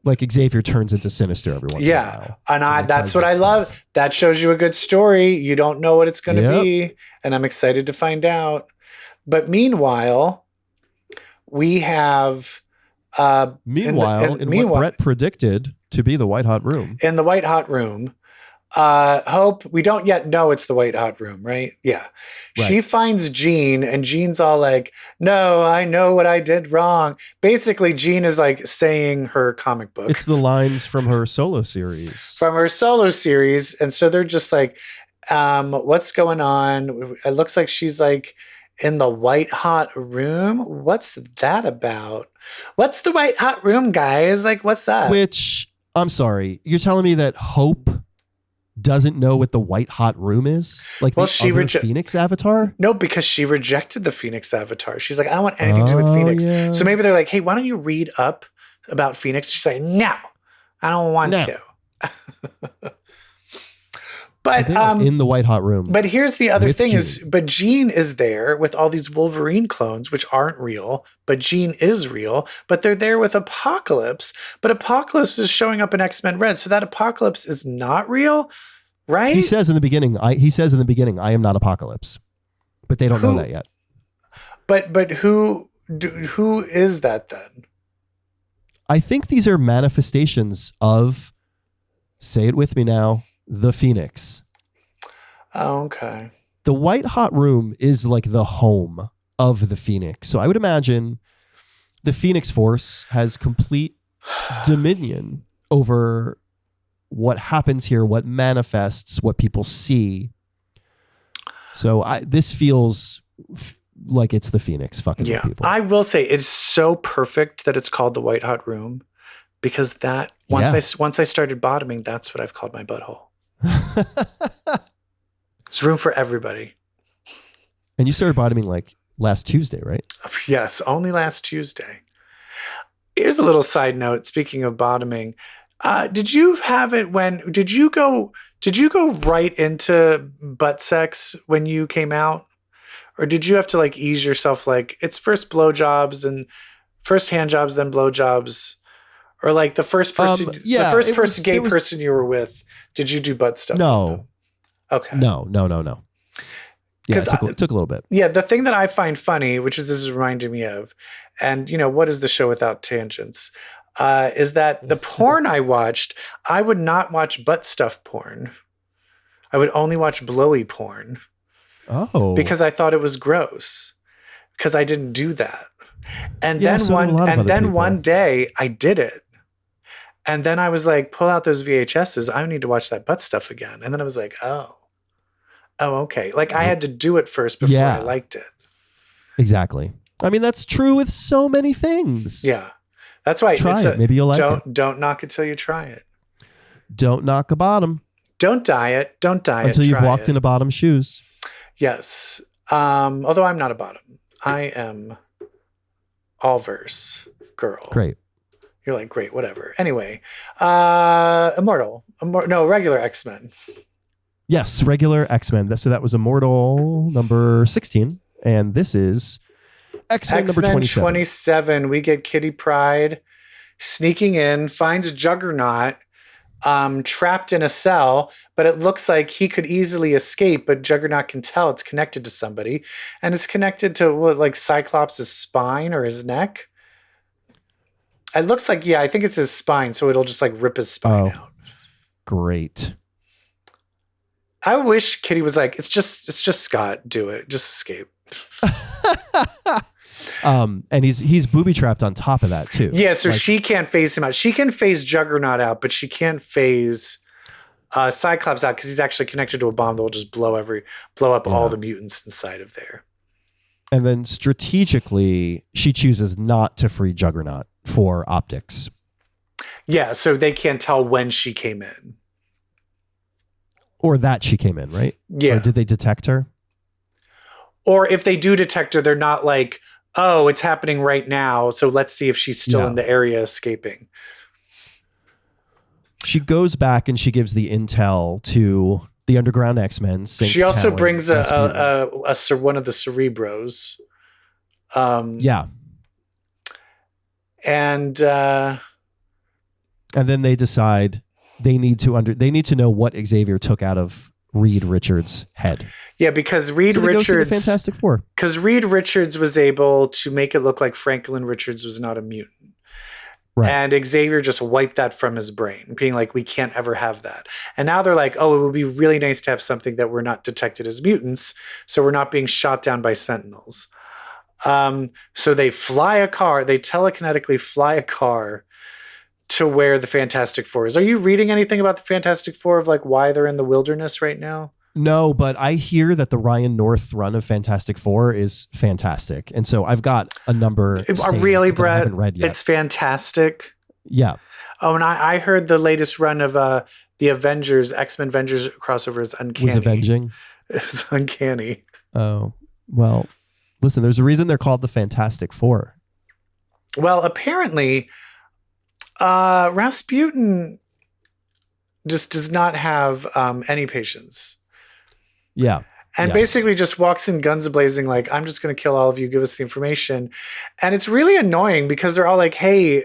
Like Xavier turns into Sinister every once in a while. And that's what I love. That shows you a good story. You don't know what it's going to be. And I'm excited to find out. But meanwhile, we have... in what Brett predicted to be the White Hot Room. In the White Hot Room, Hope, we don't yet know it's the White Hot Room, right? Yeah. Right. She finds Jean, and Jean's all like, no, I know what I did wrong. Basically, Jean is like saying her comic book. It's the lines from her solo series. And so they're just like, what's going on? It looks like she's like in the White Hot Room. What's that about? What's the White Hot Room, guys? Like, what's that? Which, I'm sorry, you're telling me that Hope doesn't know what the White Hot Room is? Like, well, the other Phoenix avatar? No, because she rejected the Phoenix avatar. She's like, I don't want anything to do with Phoenix. Yeah. So maybe they're like, hey, why don't you read up about Phoenix? She's like, no, I don't want to. But in the White Hot Room. But here's the other thing Jean. Jean is there with all these Wolverine clones, which aren't real, but Jean is real. But they're there with Apocalypse. But Apocalypse is showing up in X-Men Red, so that Apocalypse is not real, right? He says in the beginning, I am not Apocalypse. But they don't know that yet. But who is that then? I think these are manifestations of, say it with me now, the Phoenix. Oh, okay. The White Hot Room is like the home of the Phoenix. So I would imagine the Phoenix Force has complete dominion over what happens here, what manifests, what people see. So this feels like it's the Phoenix fucking with people. I will say it's so perfect that it's called the White Hot Room, because that once I started bottoming, that's what I've called my butthole. There's room for everybody. And you started bottoming like last Tuesday, right? Yes, only last Tuesday. Here's a little side note. Speaking of bottoming, did you go right into butt sex when you came out? Or did you have to like ease yourself? Like it's first blowjobs and first hand jobs, then blowjobs? Or like the first person, gay person you were with, did you do butt stuff? No. Okay. No. Yeah, it took a little bit. Yeah, the thing that I find funny, which this is reminding me of, and what is the show without tangents, is that the porn I watched, I would not watch butt stuff porn. I would only watch blowy porn. Oh. Because I thought it was gross. Because I didn't do that. And then one day I did it. And then I was like, pull out those VHSs. I need to watch that butt stuff again. And then I was like, oh, okay. Like I had to do it first before I liked it. Exactly. I mean, that's true with so many things. Yeah. That's why. Try it. Maybe you'll like it. Don't knock it till you try it. Don't knock a bottom. Don't diet. Until you've walked in a bottom shoes. Yes. Although I'm not a bottom. I am all verse girl. Great. You're like, great, whatever. Anyway, regular X-Men. Yes, regular X-Men. So that was Immortal number 16. And this is X-Men number 27. 27. We get Kitty Pryde sneaking in, finds Juggernaut trapped in a cell, but it looks like he could easily escape, but Juggernaut can tell it's connected to somebody. And it's connected to like Cyclops' spine or his neck. It looks like, I think it's his spine, so it'll just like rip his spine out. Great. I wish Kitty was like, it's just Scott, do it. Just escape. And he's booby trapped on top of that too. Yeah, so she can't phase him out. She can phase Juggernaut out, but she can't phase Cyclops out because he's actually connected to a bomb that will just blow up all the mutants inside of there. And then strategically, she chooses not to free Juggernaut for optics. Yeah, so they can't tell when she came in. Or that she came in, right? Yeah. Or did they detect her? Or if they do detect her, they're not like, oh, it's happening right now, so let's see if she's still in the area escaping. She goes back and she gives the intel to the Underground X-Men. She also brings one of the Cerebros. And then they decide they need to know what Xavier took out of Reed Richards' head. Yeah, because Reed Richards, the Fantastic Four. Because Reed Richards was able to make it look like Franklin Richards was not a mutant. Right. And Xavier just wiped that from his brain, being like, we can't ever have that. And now they're like, oh, it would be really nice to have something that we're not detected as mutants, so we're not being shot down by Sentinels. So they fly a car, they telekinetically fly a car to where the Fantastic Four is. Are you reading anything about the Fantastic Four of like why they're in the wilderness right now? No, but I hear that the Ryan North run of Fantastic Four is fantastic. And so I've got a number. Really, Brett? I haven't read yet. It's fantastic. Yeah. Oh, and I heard the latest run of the Avengers, X-Men Avengers crossover is uncanny. Was avenging? It's uncanny. Oh, well, listen, there's a reason they're called the Fantastic Four. Well, apparently, Rasputin just does not have any patience. Yeah. And basically just walks in guns blazing, like, I'm just going to kill all of you, give us the information. And it's really annoying because they're all like, hey,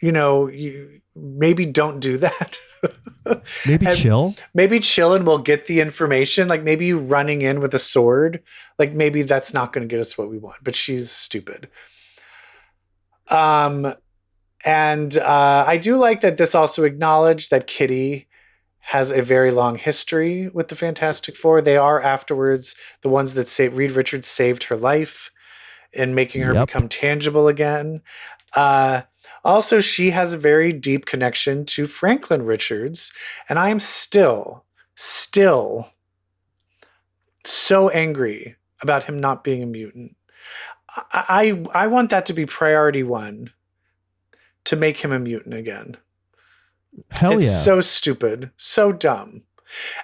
you maybe don't do that. Maybe chill. Maybe chill and we'll get the information. Like maybe you running in with a sword, like maybe that's not going to get us what we want. But she's stupid. And I do like that this also acknowledged that Kitty has a very long history with the Fantastic Four. They are afterwards the ones that Reed Richards saved her life in making her become tangible again. Also, she has a very deep connection to Franklin Richards, and I am still so angry about him not being a mutant. I want that to be priority one, to make him a mutant again. Hell yeah. It's so stupid, so dumb.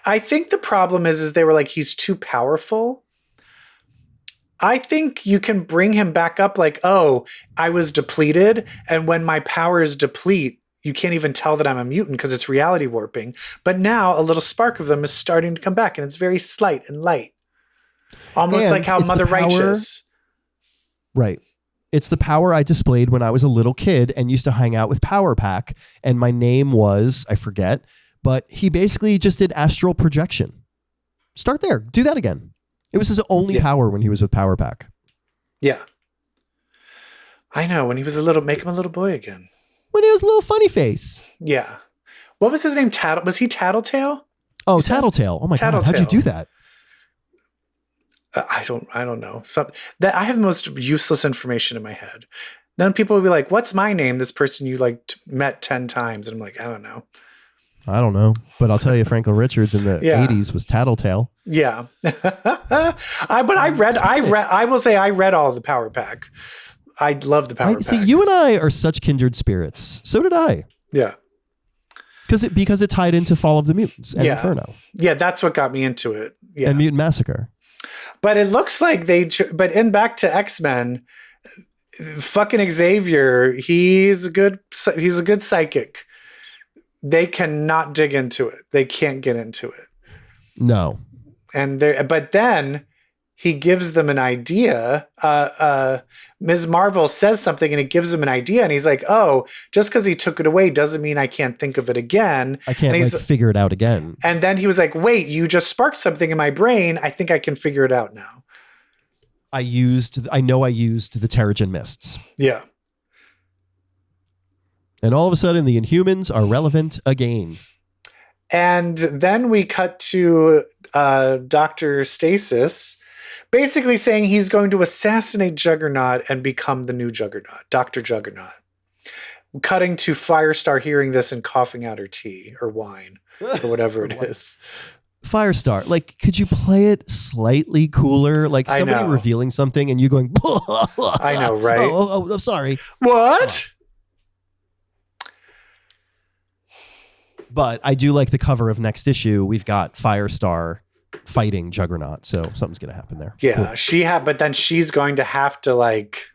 I think the problem is they were like, he's too powerful. I think you can bring him back up like, oh, I was depleted, and when my powers deplete, you can't even tell that I'm a mutant because it's reality warping. But now a little spark of them is starting to come back, and it's very slight and light. Almost like how Mother Righteous. Right. It's the power I displayed when I was a little kid and used to hang out with Power Pack. And my name was, I forget, but he basically just did astral projection. Start there. Do that again. It was his only power when he was with Power Pack. Yeah. I know. When he was make him a little boy again. When he was a little funny face. Yeah. What was his name? Was he Tattletale? Oh, Tattletale. Oh my God. How'd you do that? I don't know. That I have the most useless information in my head. Then people will be like, "What's my name?" This person you like met 10 times, and I'm like, I don't know. But I'll tell you, Franklin Richards in the 80s was Tattletale. Yeah, I will say I read all of the Power Pack. I love the Power Pack. See, you and I are such kindred spirits. So did I. Yeah. Because it tied into Fall of the Mutants and Inferno. Yeah, that's what got me into it. Yeah. And Mutant Massacre. But it looks like back to X-Men, fucking Xavier, he's a good psychic. They cannot dig into it. They can't get into it. No. But then he gives them an idea. Ms. Marvel says something and it gives him an idea. And he's like, oh, just because he took it away doesn't mean I can't think of it again. I can't figure it out again. And then he was like, wait, you just sparked something in my brain. I think I can figure it out now. I know I used the Terrigen Mists. Yeah. And all of a sudden the Inhumans are relevant again. And then we cut to Dr. Stasis basically saying he's going to assassinate Juggernaut and become the new Juggernaut, Dr. Juggernaut. Cutting to Firestar hearing this and coughing out her tea or wine or whatever it is. Firestar, like, could you play it slightly cooler? Like somebody revealing something and you going, I know, right? Oh, I'm sorry. What? But I do like the cover of next issue. We've got Firestar fighting Juggernaut, so something's going to happen there. Yeah, cool. But then she's going to have to like.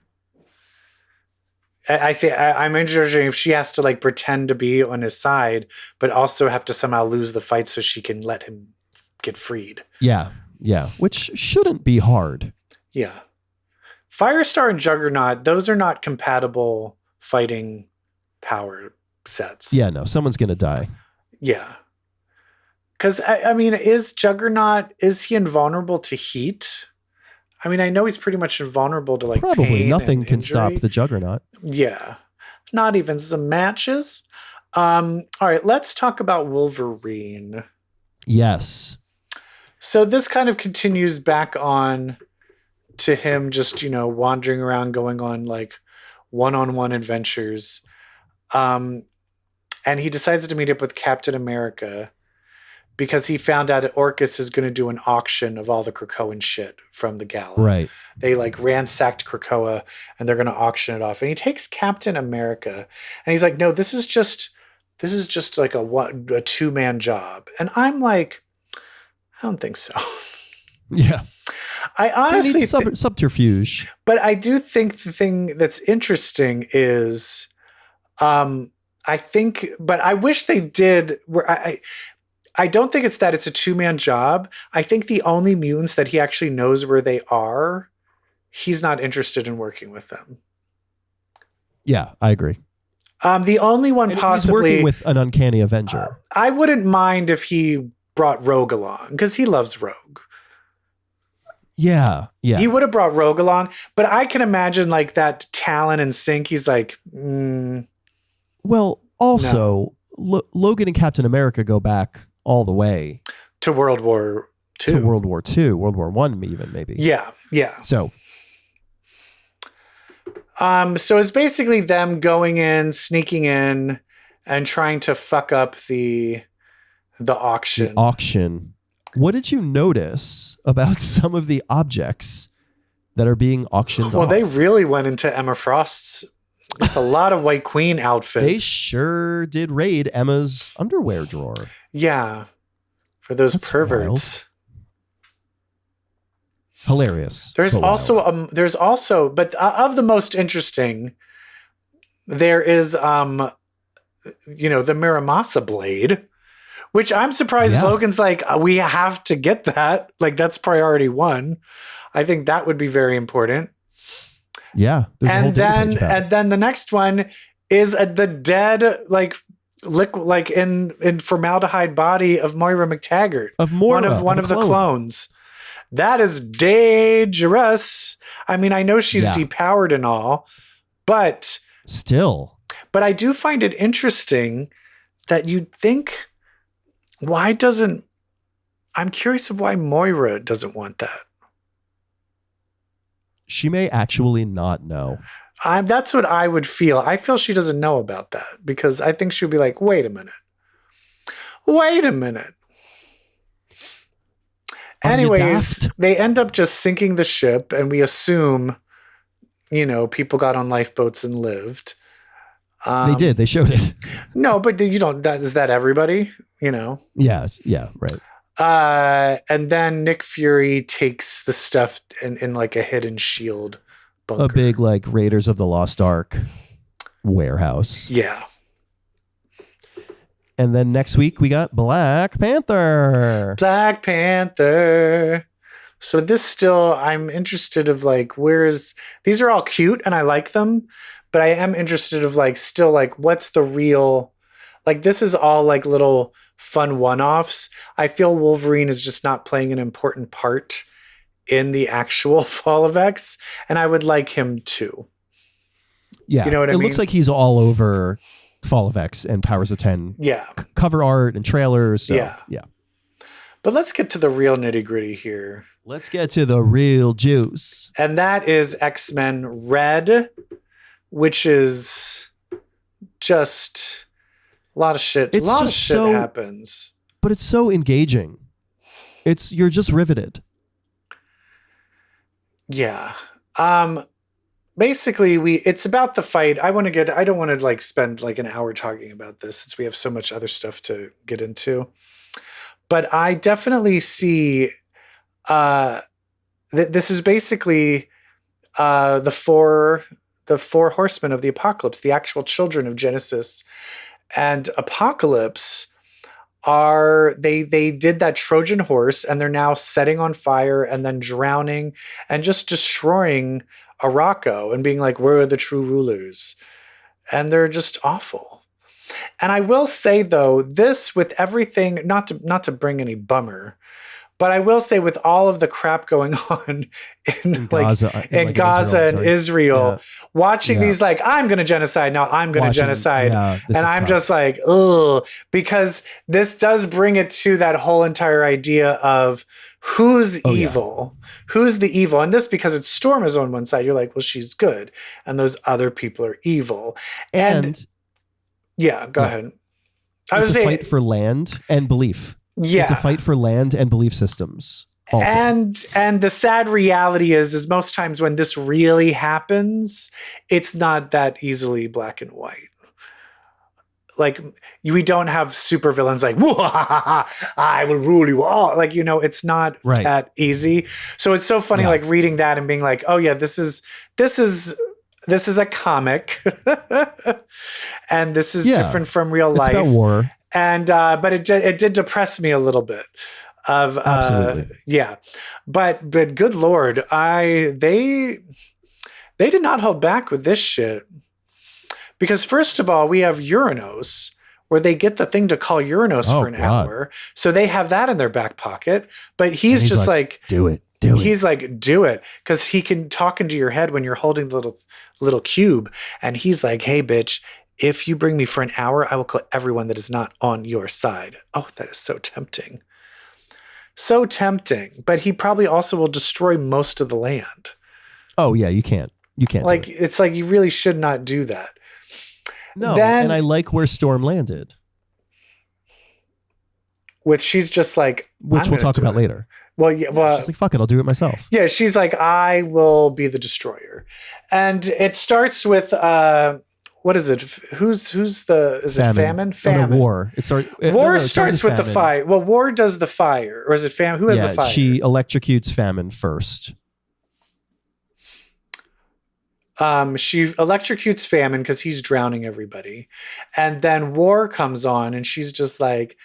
I think I'm interested if she has to like pretend to be on his side, but also have to somehow lose the fight so she can let him get freed. Yeah, which shouldn't be hard. Yeah. Firestar and Juggernaut, those are not compatible fighting power sets. Yeah, no, someone's going to die. Yeah. Because, I mean, is Juggernaut, is he invulnerable to heat? I mean, I know he's pretty much invulnerable to, like, probably pain nothing and can injury. stop the Juggernaut. Yeah. Not even some matches. All right, let's talk about Wolverine. Yes. So this kind of continues back on to him just, wandering around, going on, like, one-on-one adventures. And he decides to meet up with Captain America because he found out that Orcus is going to do an auction of all the Krakoan shit from the gala. Right. They like ransacked Krakoa and they're going to auction it off. And he takes Captain America and he's like, no, this is just like a two-man job. And I'm like, I don't think so. Yeah. I honestly subterfuge. But I do think the thing that's interesting is, I wish they did where I don't think it's that it's a two-man job. I think the only mutants that he actually knows where they are, he's not interested in working with them. Yeah, I agree. The only one and possibly he's working with an uncanny Avenger. I wouldn't mind if he brought Rogue along because he loves Rogue. Yeah. He would have brought Rogue along, but I can imagine like that Talon and Sync. He's like, Well, also, no. Logan and Captain America go back all the way to World War II. To World War II, World War I, even maybe. Yeah. So it's basically them going in, sneaking in, and trying to fuck up the auction. What did you notice about some of the objects that are being auctioned off? They really went into Emma Frost's. It's a lot of White Queen outfits. They sure did raid Emma's underwear drawer. Yeah. For those perverts. Wild. Hilarious. There's also, but of the most interesting, there is, the Miramasa blade, which I'm surprised Logan's like, we have to get that. Like, that's priority one. I think that would be very important. Yeah. And then the next one is the dead, like in formaldehyde body of Moira McTaggart. One of the clones. That is dangerous. I mean, I know she's depowered and all, but still. But I do find it interesting that you'd think, I'm curious of why Moira doesn't want that. She may actually not know. That's what I would feel. I feel she doesn't know about that because I think she'll be like, wait a minute. Anyways, they end up just sinking the ship and we assume, people got on lifeboats and lived. They did. They showed it. No, but is that everybody? Yeah, right. And then Nick Fury takes the stuff in like a hidden shield bunker. A big like Raiders of the Lost Ark warehouse. Yeah. And then next week we got Black Panther. So this I'm interested of like, these are all cute and I like them, but I am interested of like, still like, what's the real, like, this is all like little fun one-offs. I feel Wolverine is just not playing an important part in the actual Fall of X, and I would like him to. Yeah, you know what I mean? It looks like he's all over Fall of X and Powers of 10. Yeah, cover art and trailers. So, yeah. But let's get to the real nitty-gritty here. Let's get to the real juice, and that is X-Men Red, which is just. A lot of shit. A lot of shit happens. But it's so engaging. You're just riveted. Yeah. Basically it's about the fight. I don't want to like spend like an hour talking about this since we have so much other stuff to get into. But I definitely see this is basically the four horsemen of the apocalypse, the actual children of Genesis and Apocalypse they did that Trojan horse and they're now setting on fire and then drowning and just destroying Araco and being like, we're the true rulers. And they're just awful. And I will say, though, this with everything, not to bring any bummer, but I will say with all of the crap going on in Gaza and Israel, watching these like, I'm going to genocide, now I'm going to genocide. And I'm tough. Just like, ugh, because this does bring it to that whole entire idea of who's evil, who's the evil. And this, because it's Storm is on one side, you're like, well, she's good. And those other people are evil. And go ahead. I was saying, fight for land and belief. Yeah. It's a fight for land and belief systems. Also. And the sad reality is most times when this really happens, it's not that easily black and white. Like, we don't have supervillains like, I will rule you all. Like, it's not that easy. So it's so funny, like reading that and being like, oh yeah, this is a comic and this is different from real life. It's about war. And but it did depress me a little bit. Absolutely. But good Lord, they did not hold back with this shit. Because first of all, we have Uranus, where they get the thing to call Uranus for an hour. So they have that in their back pocket. But he's just like, do it. He's like, do it. Because he can talk into your head when you're holding the little cube. And he's like, hey, bitch, if you bring me for an hour, I will kill everyone that is not on your side. Oh, that is so tempting. So tempting. But he probably also will destroy most of the land. Oh, yeah, you can't. Like, it's like you really should not do that. No, and I like where Storm landed. She's just like... Which we'll talk about later. Well, yeah, she's like, fuck it, I'll do it myself. Yeah, she's like, I will be the destroyer. And it starts with... what is it? Who's the... Is famine. It famine? Famine. Oh, no, war. War starts with the fire. Well, war does the fire. Or is it famine? Who has the fire? She electrocutes famine first. She electrocutes famine because he's drowning everybody. And then war comes on and she's just like,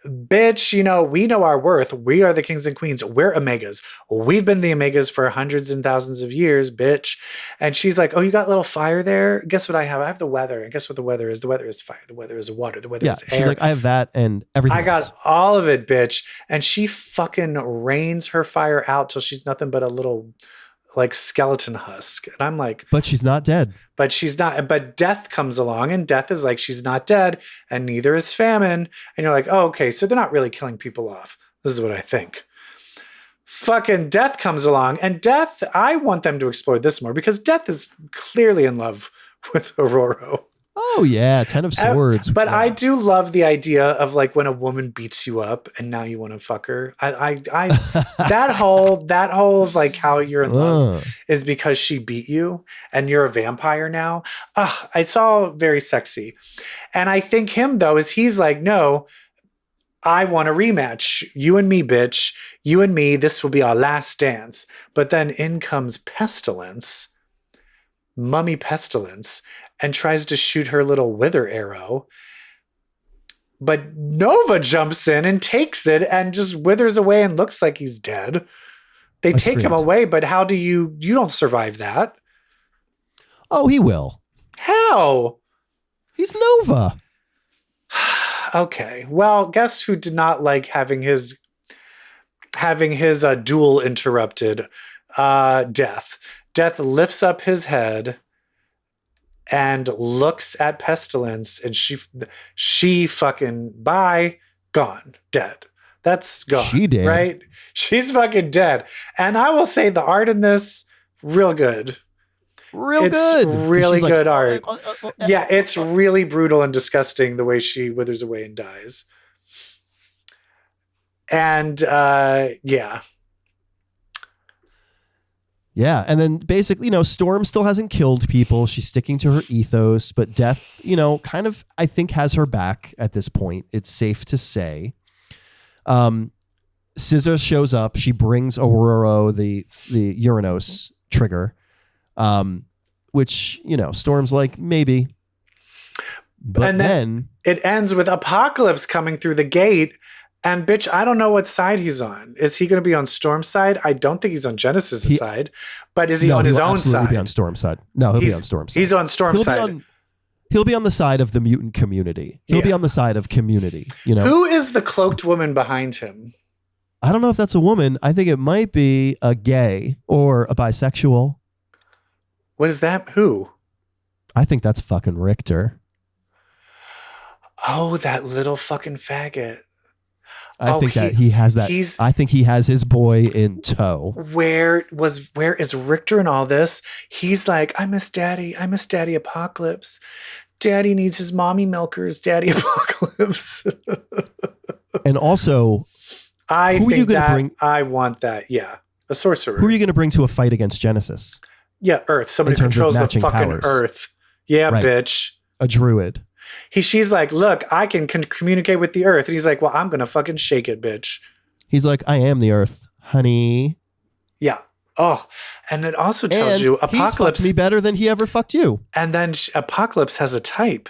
bitch, we know our worth. We are the kings and queens. We're Omegas. We've been the Omegas for hundreds and thousands of years, bitch. And she's like, oh, you got a little fire there? Guess what I have? I have the weather. And guess what the weather is? The weather is fire. The weather is water. The weather is air. She's like, I have that and everything I got all of it, bitch. And she fucking rains her fire out till she's nothing but a little... like skeleton husk. And I'm like, but she's not dead. But she's not. But death comes along and death is like, she's not dead and neither is famine. And you're like, oh, okay. So they're not really killing people off. This is what I think. Fucking death comes along and death, I want them to explore this more because death is clearly in love with Aurora. Oh yeah, 10 of Swords. But I do love the idea of like when a woman beats you up and now you want to fuck her. I that whole of like how you're in love is because she beat you and you're a vampire now. It's all very sexy. And I think him though is he's like, no, I want a rematch. You and me, bitch. You and me. This will be our last dance. But then in comes Pestilence, Mummy Pestilence, and tries to shoot her little wither arrow. But Nova jumps in and takes it and just withers away and looks like he's dead. They take him away, but how do you don't survive that? Oh, he will. How? He's Nova. Okay. Well, guess who did not like having his duel interrupted? Death. Death lifts up his head and looks at Pestilence, and she fucking gone, dead. That's gone. She did, right? She's fucking dead. And I will say the art in this real good. It's really good art. Yeah, it's really brutal and disgusting the way she withers away and dies. And yeah. Yeah, and then basically, Storm still hasn't killed people. She's sticking to her ethos, but Death, kind of, I think, has her back at this point. It's safe to say. Scissor shows up. She brings Aurora the Uranus trigger, which, Storm's like, maybe. But and then it ends with Apocalypse coming through the gate And bitch, I don't know what side he's on. Is he going to be on Storm's side? I don't think he's on Genesis' side. But is he on his own side? He'll be on Storm's side. No, he'll be on Storm's side. He's on Storm's side. He'll be on the side of the mutant community. He'll be on the side of community. You know, who is the cloaked woman behind him? I don't know if that's a woman. I think it might be a gay or a bisexual. What is that? Who? I think that's fucking Richter. Oh, that little fucking faggot. I think that he has that. I think he has his boy in tow. Where is Richter in all this? He's like, I miss Daddy. I miss Daddy Apocalypse. Daddy needs his mommy milkers. Daddy Apocalypse. And also, I want that. Yeah, a sorcerer. Who are you going to bring to a fight against Genesis? Yeah, Earth. Somebody who controls the fucking powers. Earth. Yeah, right. Bitch. A druid. She's like, look, I can communicate with the Earth. And he's like, well, I'm going to fucking shake it, bitch. He's like, I am the Earth, honey. Yeah. Oh, and it also tells you Apocalypse. He's fucked me better than he ever fucked you. And then Apocalypse has a type.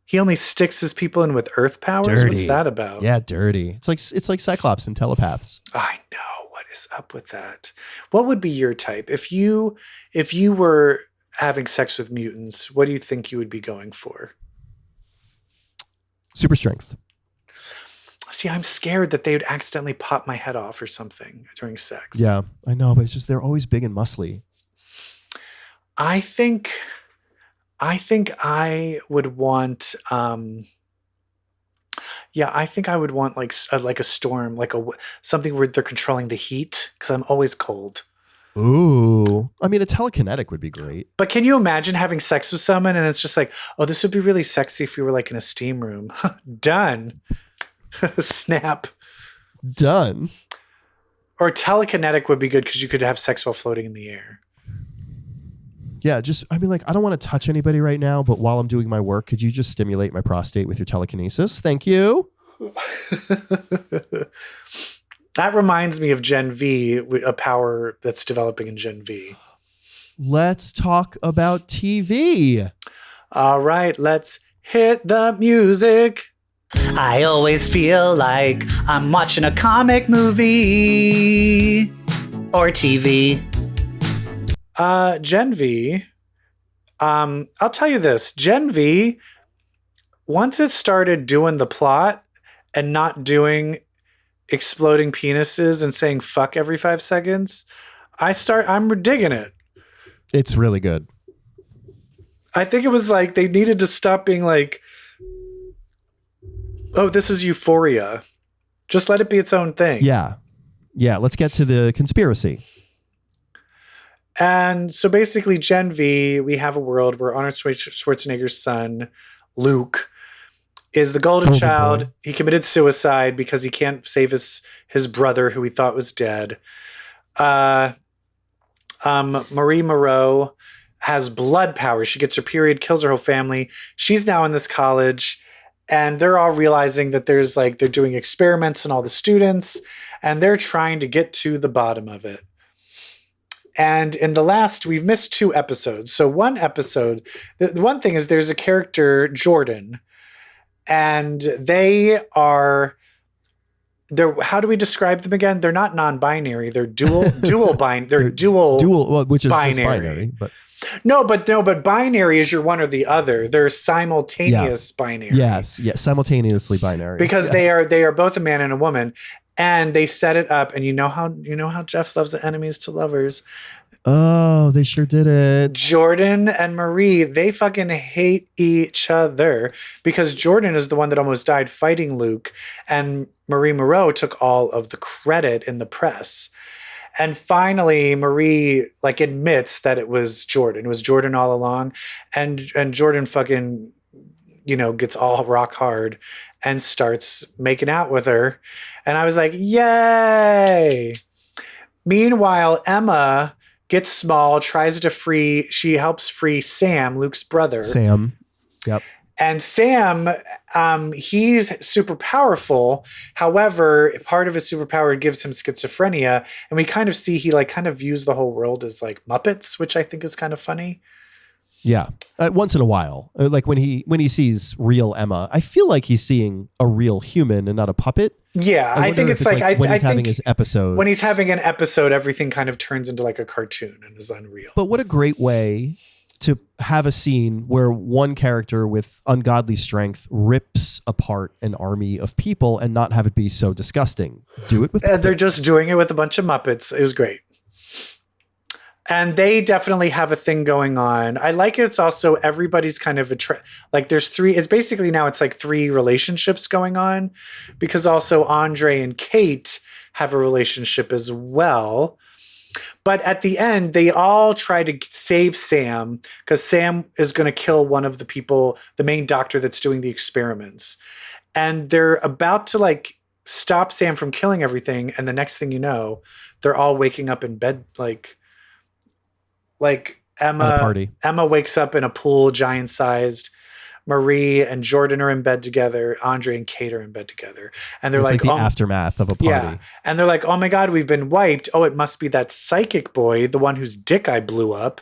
He only sticks his people in with Earth powers. Dirty. What's that about? Yeah, dirty. It's like Cyclops and telepaths. I know. What is up with that? What would be your type if you were having sex with mutants? What do you think you would be going for? Super strength. See, I'm scared that they would accidentally pop my head off or something during sex. Yeah, I know, but it's just they're always big and muscly. I think I would want. I think I would want like a storm, like something where they're controlling the heat because I'm always cold. Ooh, I mean, a telekinetic would be great. But can you imagine having sex with someone and it's just like, oh, this would be really sexy if we were like in a steam room. Done. Snap. Done. Or telekinetic would be good because you could have sex while floating in the air. Yeah, I mean, like, I don't want to touch anybody right now, but while I'm doing my work, could you just stimulate my prostate with your telekinesis? Thank you. That reminds me of Gen V, a power that's developing in Gen V. Let's talk about TV. All right, let's hit the music. I always feel like I'm watching a comic movie or TV. Gen V, I'll tell you this. Gen V, once it started doing the plot and not doing exploding penises and saying fuck every 5 seconds, I'm digging it. It's really good. I think it was like they needed to stop being like, oh, this is Euphoria. Just let it be its own thing. Yeah. Yeah, let's get to the conspiracy. And so basically, Gen V, we have a world where Arnold Schwarzenegger's son, Luke, is the golden child. Boy. He committed suicide because he can't save his brother, who he thought was dead. Marie Moreau has blood power. She gets her period, kills her whole family. She's now in this college, and they're all realizing that they're doing experiments on all the students, and they're trying to get to the bottom of it. And we've missed 2 episodes. So one episode, the one thing is there's a character, Jordan, and how do we describe them again? They're not non-binary. They're dual which is binary. Just binary, but but binary is your one or the other. They're simultaneous binary. Yes, simultaneously binary. Because they are both a man and a woman. And they set it up, and you know how Jeff loves the enemies to lovers. Oh, they sure did it. Jordan and Marie, they fucking hate each other because Jordan is the one that almost died fighting Luke, and Marie Moreau took all of the credit in the press. And finally, Marie admits that it was Jordan. It was Jordan all along, and Jordan fucking gets all rock hard and starts making out with her. And I was like, yay. Meanwhile, Emma gets small, she helps free Sam, Luke's brother. Sam. Yep. And Sam, he's super powerful. However, part of his superpower gives him schizophrenia. And we kind of see he kind of views the whole world as like Muppets, which I think is kind of funny. Yeah. Once in a while, like when he sees real Emma, I feel like he's seeing a real human and not a puppet. Yeah, I think it's like when he's having his episode. When he's having an episode, everything kind of turns into like a cartoon and is unreal. But what a great way to have a scene where one character with ungodly strength rips apart an army of people and not have it be so disgusting. Do it with Muppets. They're just doing it with a bunch of Muppets. It was great. And they definitely have a thing going on. I like it's also everybody's kind of like there's three. It's basically now it's like three relationships going on because also Andre and Kate have a relationship as well. But at the end, they all try to save Sam because Sam is going to kill one of the people, the main doctor that's doing the experiments. And they're about to like stop Sam from killing everything. And the next thing you know, they're all waking up in bed like Emma wakes up in a pool, giant sized. Marie and Jordan are in bed together. Andre and Kate are in bed together. And they're like the aftermath of a party. Yeah. And they're like, oh my God, we've been wiped. Oh, it must be that psychic boy, the one whose dick I blew up.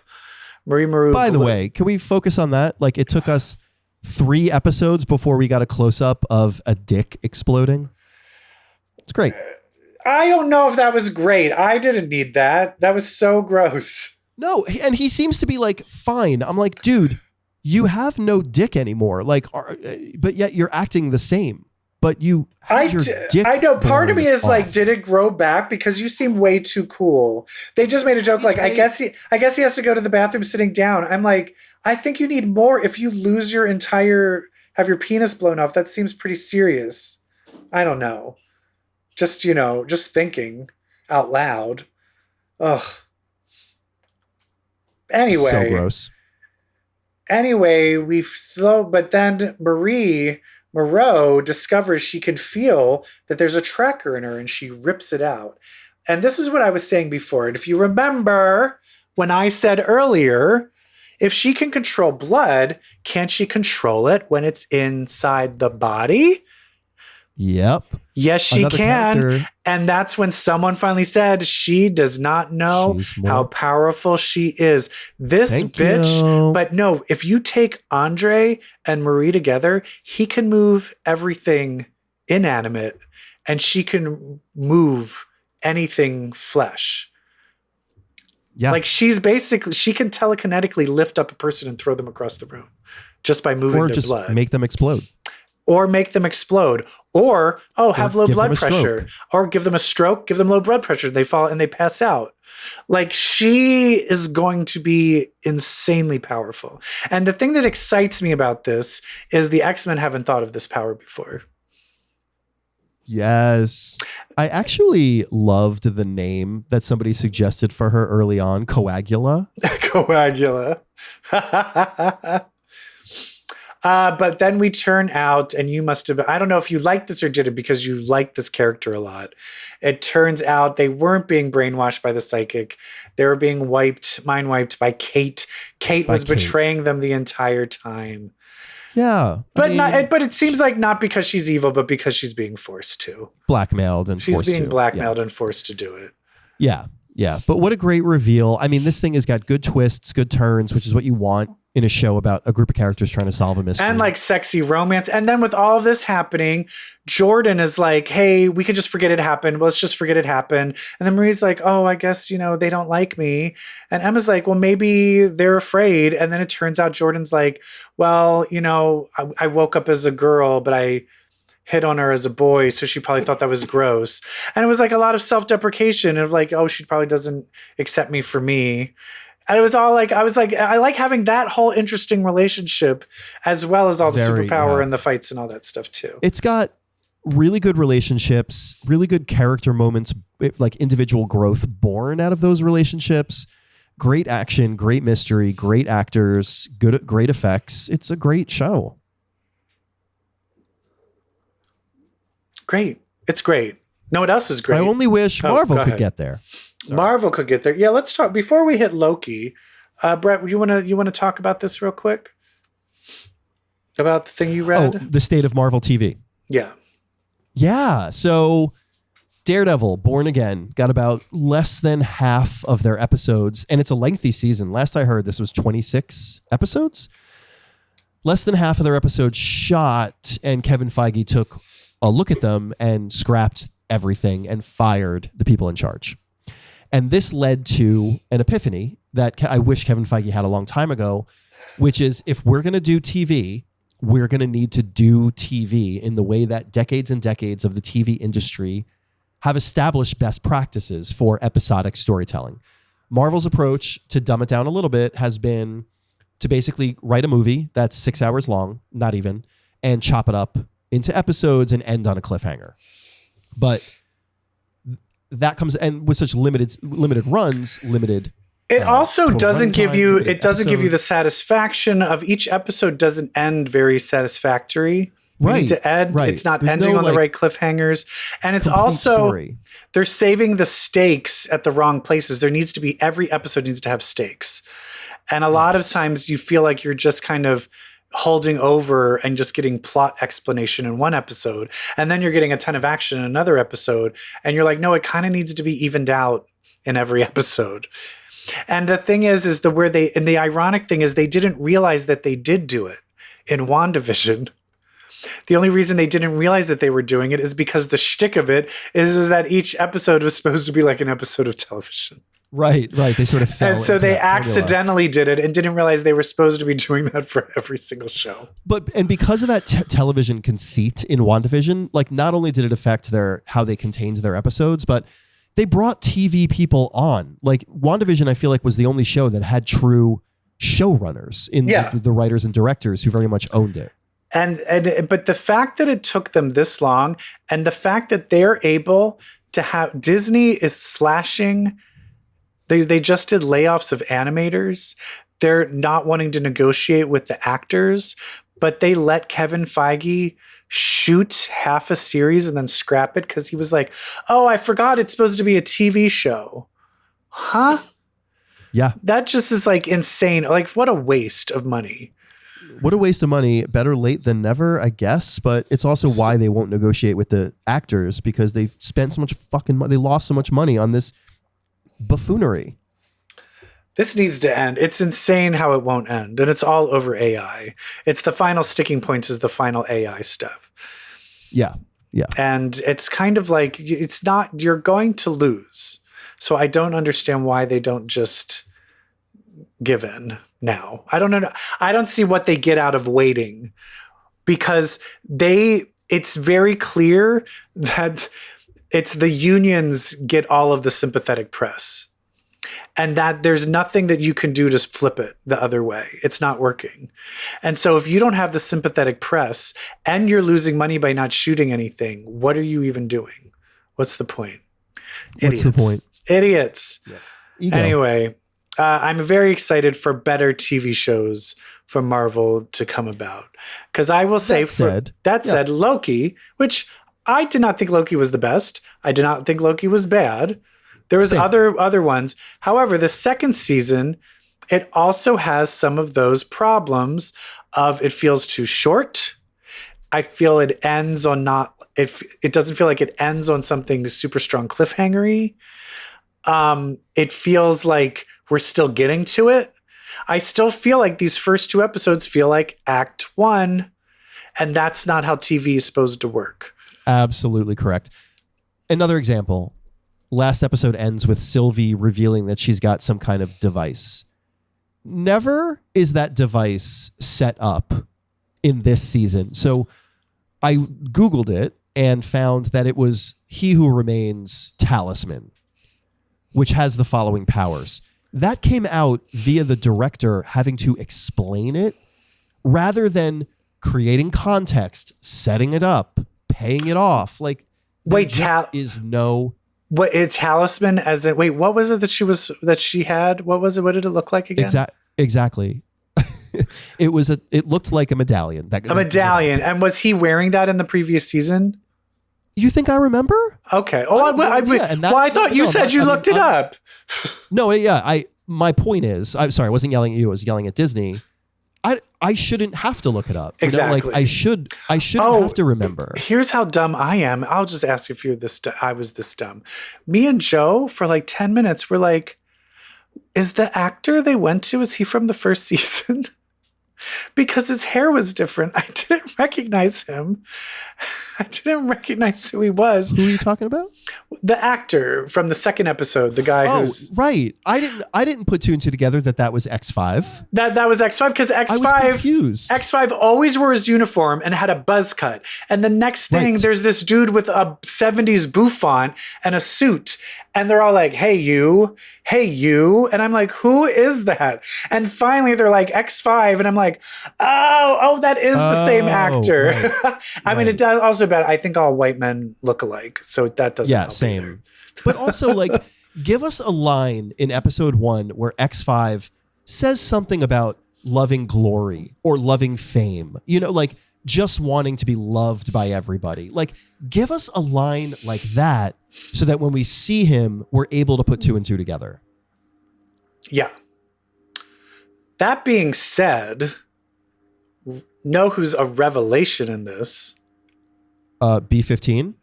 By the way, can we focus on that? Like it took us 3 episodes before we got a close up of a dick exploding. It's great. I don't know if that was great. I didn't need that. That was so gross. No, and he seems to be like, fine. I'm like, dude, you have no dick anymore. Like, but yet you're acting the same. But you had your dick. I know. Part of me is like, did it grow back? Because you seem way too cool. They just made a joke like, I guess he has to go to the bathroom sitting down. I'm like, I think you need more. If you lose have your penis blown off, that seems pretty serious. I don't know. Just thinking out loud. Ugh. Anyway, so gross. Anyway, but then Moreau discovers she can feel that there's a tracker in her and she rips it out. And this is what I was saying before. And if you remember when I said earlier, if she can control blood, can't she control it when it's inside the body? Yep. Yes, she can. Character. And that's when someone finally said she does not know how powerful she is. This bitch. But no, if you take Andre and Marie together, he can move everything inanimate and she can move anything flesh. Yeah. Like she can telekinetically lift up a person and throw them across the room just by moving their blood. Or just make them explode. Or make them explode, or have low blood pressure, or give them a stroke, give them low blood pressure, they fall and they pass out. Like she is going to be insanely powerful. And the thing that excites me about this is the X-Men haven't thought of this power before. Yes. I actually loved the name that somebody suggested for her early on, Coagula. Coagula. But then we turn out, and you must have, I don't know if you liked this or didn't because you liked this character a lot. It turns out they weren't being brainwashed by the psychic. They were being mind wiped by Kate. Kate was betraying them the entire time. Yeah. But it seems like not because she's evil, but because she's being forced to. Blackmailed and forced to. She's being blackmailed and forced to do it. Yeah. Yeah. But what a great reveal. I mean, this thing has got good twists, good turns, which is what you want in a show about a group of characters trying to solve a mystery. And like sexy romance. And then with all of this happening, Jordan is like, hey, we could just forget it happened. Let's just forget it happened. And then Marie's like, oh, I guess, they don't like me. And Emma's like, well, maybe they're afraid. And then it turns out Jordan's like, well, I woke up as a girl, but I hit on her as a boy. So she probably thought that was gross. And it was like a lot of self-deprecation of like, oh, she probably doesn't accept me for me. And it was all like, I was like, I like having that whole interesting relationship as well as all the superpower and the fights and all that stuff too. It's got really good relationships, really good character moments, like individual growth born out of those relationships. Great action, great mystery, great actors, great effects. It's a great show. Great. It's great. No, what else is great? I only wish Marvel could get there. Sorry. Marvel could get there. Yeah, let's talk before we hit Loki. Brett, you want to talk about this real quick? About the thing you read? Oh, the state of Marvel TV. Yeah. Yeah. So Daredevil, Born Again, got about less than half of their episodes, and it's a lengthy season. Last I heard, this was 26 episodes. Less than half of their episodes shot, and Kevin Feige took a look at them and scrapped everything and fired the people in charge. And this led to an epiphany that I wish Kevin Feige had a long time ago, which is if we're going to do TV, we're going to need to do TV in the way that decades and decades of the TV industry have established best practices for episodic storytelling. Marvel's approach, to dumb it down a little bit, has been to basically write a movie that's 6 hours long, not even, and chop it up into episodes and end on a cliffhanger. But that comes, and with such limited runs, limited. It also doesn't give you the satisfaction of each episode doesn't end very satisfactory. You need to end. Right. It's not ending on the right cliffhangers. And it's also, story. They're saving the stakes at the wrong places. Every episode needs to have stakes. And a lot of times you feel like you're just kind of holding over and just getting plot explanation in one episode. And then you're getting a ton of action in another episode. And you're like, no, it kind of needs to be evened out in every episode. And the thing is the ironic thing is they didn't realize that they did do it in WandaVision. The only reason they didn't realize that they were doing it is because the shtick of it is that each episode was supposed to be like an episode of television. Right. They sort of fell. And so they accidentally did it and didn't realize they were supposed to be doing that for every single show. And because of that television conceit in WandaVision, like not only did it affect how they contained their episodes, but they brought TV people on. Like WandaVision, I feel like was the only show that had true showrunners in the writers and directors who very much owned it. But the fact that it took them this long, and the fact that they're able to have Disney is slashing, they just did layoffs of animators. They're not wanting to negotiate with the actors, but they let Kevin Feige shoot half a series and then scrap it because he was like, "Oh, I forgot it's supposed to be a TV show." Huh? Yeah. That just is like insane. Like, what a waste of money. What a waste of money. Better late than never, I guess. But it's also why they won't negotiate with the actors, because they've spent so much fucking money. They lost so much money on this buffoonery. This needs to end. It's insane how it won't end. And it's all over AI. It's the final sticking points is the final AI stuff. Yeah. And it's kind of like, you're going to lose. So I don't understand why they don't just give in now. I don't know. I don't see what they get out of waiting, because it's very clear that it's the unions get all of the sympathetic press, and that there's nothing that you can do to flip it the other way. It's not working. And so if you don't have the sympathetic press and you're losing money by not shooting anything, what are you even doing? What's the point? What's the point? Idiots. Yeah. Anyway, I'm very excited for better TV shows from Marvel to come about. Because I will say, that said, Loki, which I did not think Loki was the best. I did not think Loki was bad. There was other ones. However, the second season, it also has some of those problems of it feels too short. I feel it ends on it doesn't feel like it ends on something super strong cliffhangery. It feels like we're still getting to it. I still feel like these first two episodes feel like Act 1, and that's not how TV is supposed to work. Absolutely correct. Another example. Last episode ends with Sylvie revealing that she's got some kind of device. Never is that device set up in this season. So I Googled it and found that it was He Who Remains Talisman, which has the following powers. That came out via the director having to explain it rather than creating context, setting it up, paying it off. Like, wait, is no... What it's talisman as in, wait, what was it that she had? What was it? What did it look like again? Exactly. It looked like a medallion. A medallion. And was he wearing that in the previous season? You think I remember? Okay. I thought you said you looked it up. No, yeah. My point is, I'm sorry, I wasn't yelling at you. I was yelling at Disney. I shouldn't have to look it up. Exactly. Like I shouldn't have to remember. Here's how dumb I am. I'll just ask if you're this. I was this dumb. Me and Joe for like 10 minutes were like, is the actor they went to, is he from the first season? Because his hair was different. I didn't recognize him. I didn't recognize who he was. Who are you talking about? The actor from the second episode, the guy who's right. I didn't put two and two together that was X5. That was X5 because X5 always wore his uniform and had a buzz cut. And the next thing, there's this dude with a 70s bouffant and a suit. And they're all like, hey, you. And I'm like, who is that? And finally they're like X5. And I'm like, oh, that is the same actor. Right. I mean, it does also bad. I think all white men look alike. So that doesn't help same. Either. But also like, give us a line in episode 1 where X5 says something about loving glory or loving fame, like just wanting to be loved by everybody. Like, give us a line like that so that when we see him, we're able to put two and two together. Yeah. That being said, know who's a revelation in this? B-15?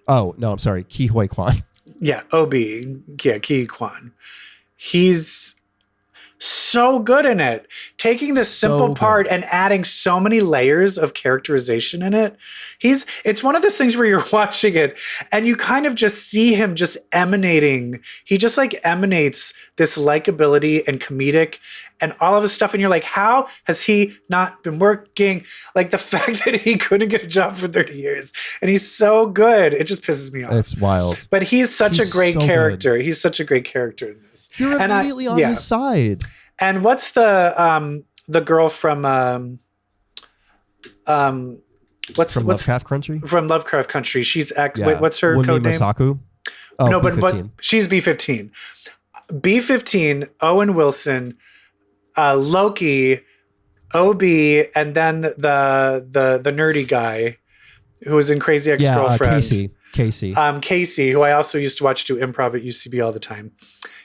Oh, no, I'm sorry. Ki Hoi Kwan. Yeah, OB. Yeah, Ki Kwan. He's so good in it. Taking this simple part and adding so many layers of characterization in it. It's one of those things where you're watching it and you kind of just see him just emanating. He just like emanates this likability and comedic and all of his stuff. And you're like, how has he not been working? Like the fact that he couldn't get a job for 30 years and he's so good. It just pisses me off. It's wild. But he's such a great character. Good. He's such a great character in this. You're immediately on his side. And what's the girl from Lovecraft Country? From Lovecraft Country. She's wait, what's her code name? Masaku? Oh, no, B-15. but she's B-15. B-15, Owen Wilson, Loki, OB, and then the nerdy guy who was in Crazy Ex-Girlfriend. Casey. Casey, who I also used to watch do improv at UCB all the time.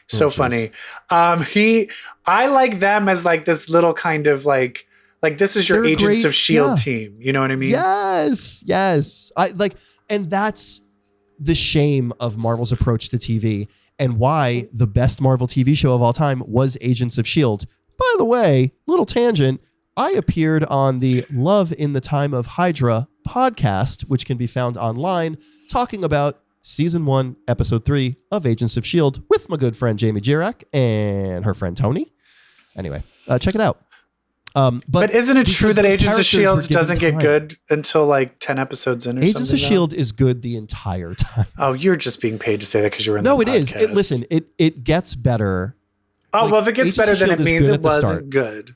So funny. I like them as like this little kind of like this is your They're Agents of S.H.I.E.L.D. team. You know what I mean? Yes. And that's the shame of Marvel's approach to TV and why the best Marvel TV show of all time was Agents of S.H.I.E.L.D. By the way, little tangent, I appeared on the Love in the Time of Hydra podcast, which can be found online, talking about Season 1, Episode 3 of Agents of S.H.I.E.L.D. with my good friend Jamie Jirak and her friend Tony. Anyway, check it out. But isn't it true that Agents of S.H.I.E.L.D. doesn't get good until like 10 episodes in or Agents of S.H.I.E.L.D. is good the entire time. Oh, you're just being paid to say that because you're in the podcast. No, it is. It gets better. Oh, well, if it gets better, then it means it wasn't good.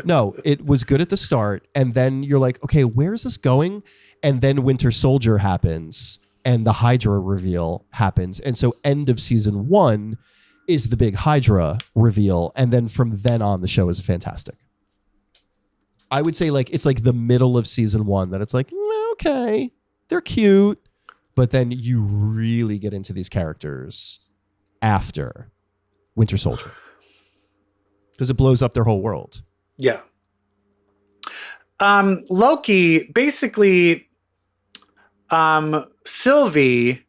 No, it was good at the start. And then you're like, okay, where is this going? And then Winter Soldier happens. And the Hydra reveal happens. And so end of season 1 is the big Hydra reveal. And then from then on, the show is fantastic. I would say like it's like the middle of season 1 that it's like, okay, they're cute. But then you really get into these characters after Winter Soldier. Because it blows up their whole world. Yeah. Loki, basically... Sylvie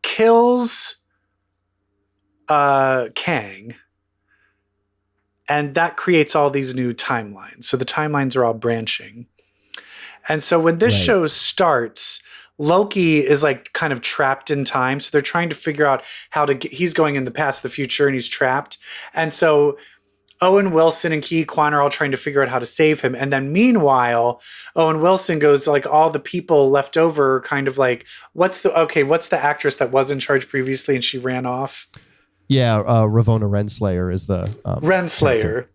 kills Kang, and that creates all these new timelines. So the timelines are all branching. And so when this show starts, Loki is like kind of trapped in time. So they're trying to figure out how to get, he's going in the past, the future, and he's trapped. And so Owen Wilson and Ki Kwan are all trying to figure out how to save him. And then meanwhile, Owen Wilson goes like all the people left over kind of like, what's the actress that was in charge previously and she ran off? Yeah. Ravonna Renslayer is the Renslayer. Character.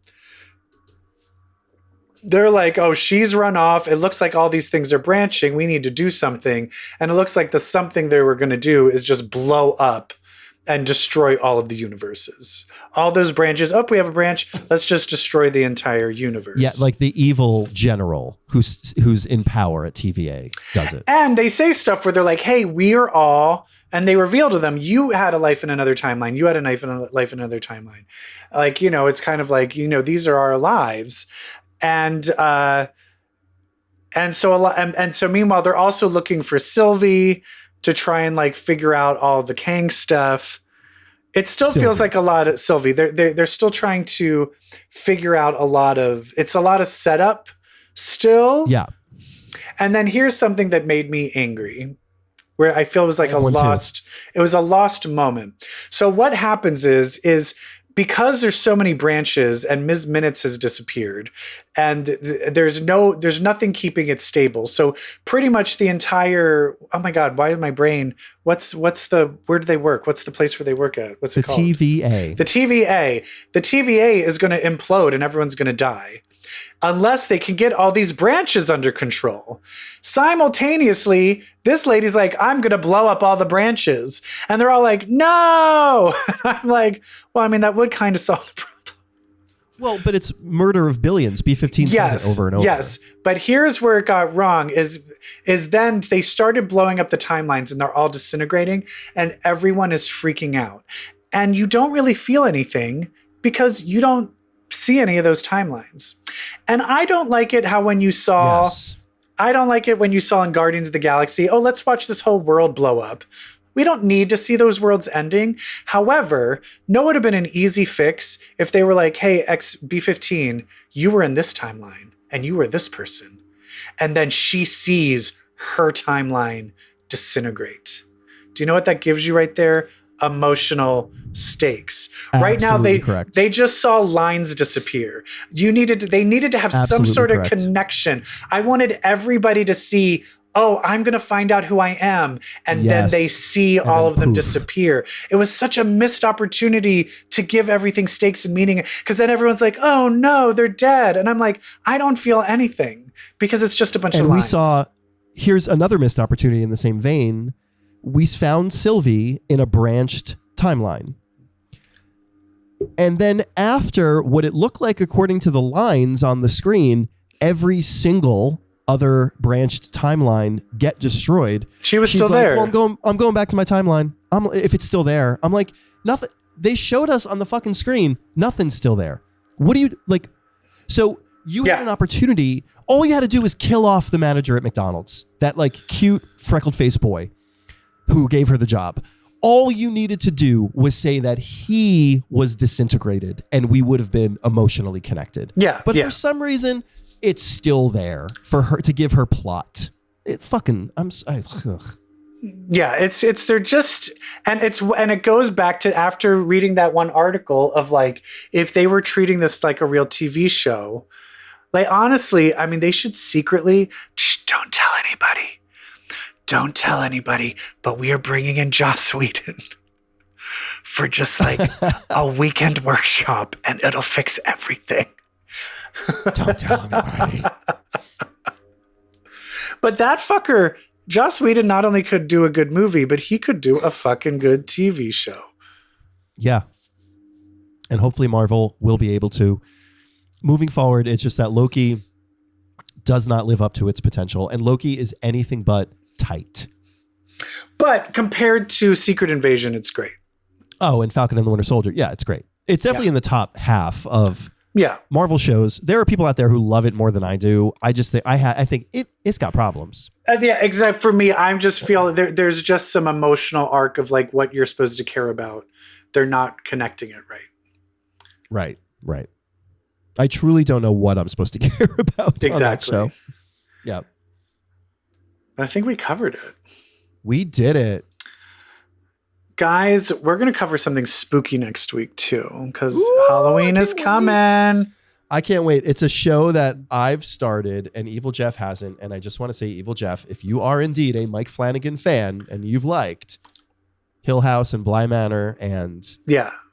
They're like, oh, she's run off. It looks like all these things are branching. We need to do something. And it looks like the something they were going to do is just blow up and destroy all of the universes. All those branches. Oh, we have a branch. Let's just destroy the entire universe. Yeah, like the evil general who's in power at TVA does it. And they say stuff where they're like, hey, we are all, and they reveal to them, you had a life in another timeline. You had a life in another timeline. Like, you know, it's kind of like, you know, these are our lives. And so meanwhile, they're also looking for Sylvie to try and like figure out all of the Kang stuff. It still feels like a lot of Sylvie. They're still trying to figure out it's a lot of setup still. Yeah. And then here's something that made me angry, where I feel it was like it was a lost moment. So what happens is because there's so many branches and Ms. Minutes has disappeared and there's nothing keeping it stable. So pretty much the entire, oh my God, why is my brain, where do they work? What's the place where they work at? What's it called? TVA. The TVA. The TVA is going to implode and everyone's going to die. Unless they can get all these branches under control. Simultaneously, this lady's like, I'm going to blow up all the branches. And they're all like, no. I'm like, well, I mean, that would kind of solve the problem. Well, but it's murder of billions. B-15 says it over and over. Yes, but here's where it got wrong is then they started blowing up the timelines and they're all disintegrating and everyone is freaking out. And you don't really feel anything because you don't see any of those timelines. And I don't like it how when you saw I don't like it when you saw in Guardians of the Galaxy, oh, let's watch this whole world blow up. We don't need to see those worlds ending. However, no, it would have been an easy fix if they were like, hey, B-15, you were in this timeline and you were this person. And then she sees her timeline disintegrate. Do you know what that gives you right there? Emotional stakes. Right now, they just saw lines disappear. They needed to have some sort of connection. I wanted everybody to see, oh, I'm going to find out who I am. And then they see all of them disappear. It was such a missed opportunity to give everything stakes and meaning. Because then everyone's like, oh no, they're dead. And I'm like, I don't feel anything because it's just a bunch of lines. Here's another missed opportunity in the same vein. We found Sylvie in a branched timeline. And then after what it looked like, according to the lines on the screen, every single other branched timeline get destroyed. She's still there. Well, I'm going back to my timeline. If it's still there, I'm like, nothing. They showed us on the fucking screen, nothing's still there. What do you like? So you had an opportunity. All you had to do was kill off the manager at McDonald's, that like cute freckled face boy who gave her the job. All you needed to do was say that he was disintegrated and we would have been emotionally connected. Yeah. But for some reason, it's still there for her to give her plot. They're just, and it goes back to after reading that one article of like, if they were treating this like a real TV show, like honestly, I mean, they should secretly, don't tell anybody. Don't tell anybody, but we are bringing in Joss Whedon for just like a weekend workshop and it'll fix everything. Don't tell anybody. But that fucker, Joss Whedon, not only could do a good movie, but he could do a fucking good TV show. Yeah. And hopefully Marvel will be able to. Moving forward, it's just that Loki does not live up to its potential. And Loki is anything but tight. But compared to Secret Invasion, it's great. Oh, and Falcon and the Winter Soldier. Yeah, it's great. It's definitely in the top half of Marvel shows. There are people out there who love it more than I do. I just think I think it's got problems. Yeah, exactly. For me, I'm just feeling there's just some emotional arc of like what you're supposed to care about. They're not connecting it right. Right. I truly don't know what I'm supposed to care about. Exactly. On that show. Yeah. I think we covered it. We did it. Guys, we're going to cover something spooky next week too, because Halloween is coming. I can't wait. It's a show that I've started and Evil Jeff hasn't. And I just want to say, Evil Jeff, if you are indeed a Mike Flanagan fan and you've liked Hill House and Bly Manor and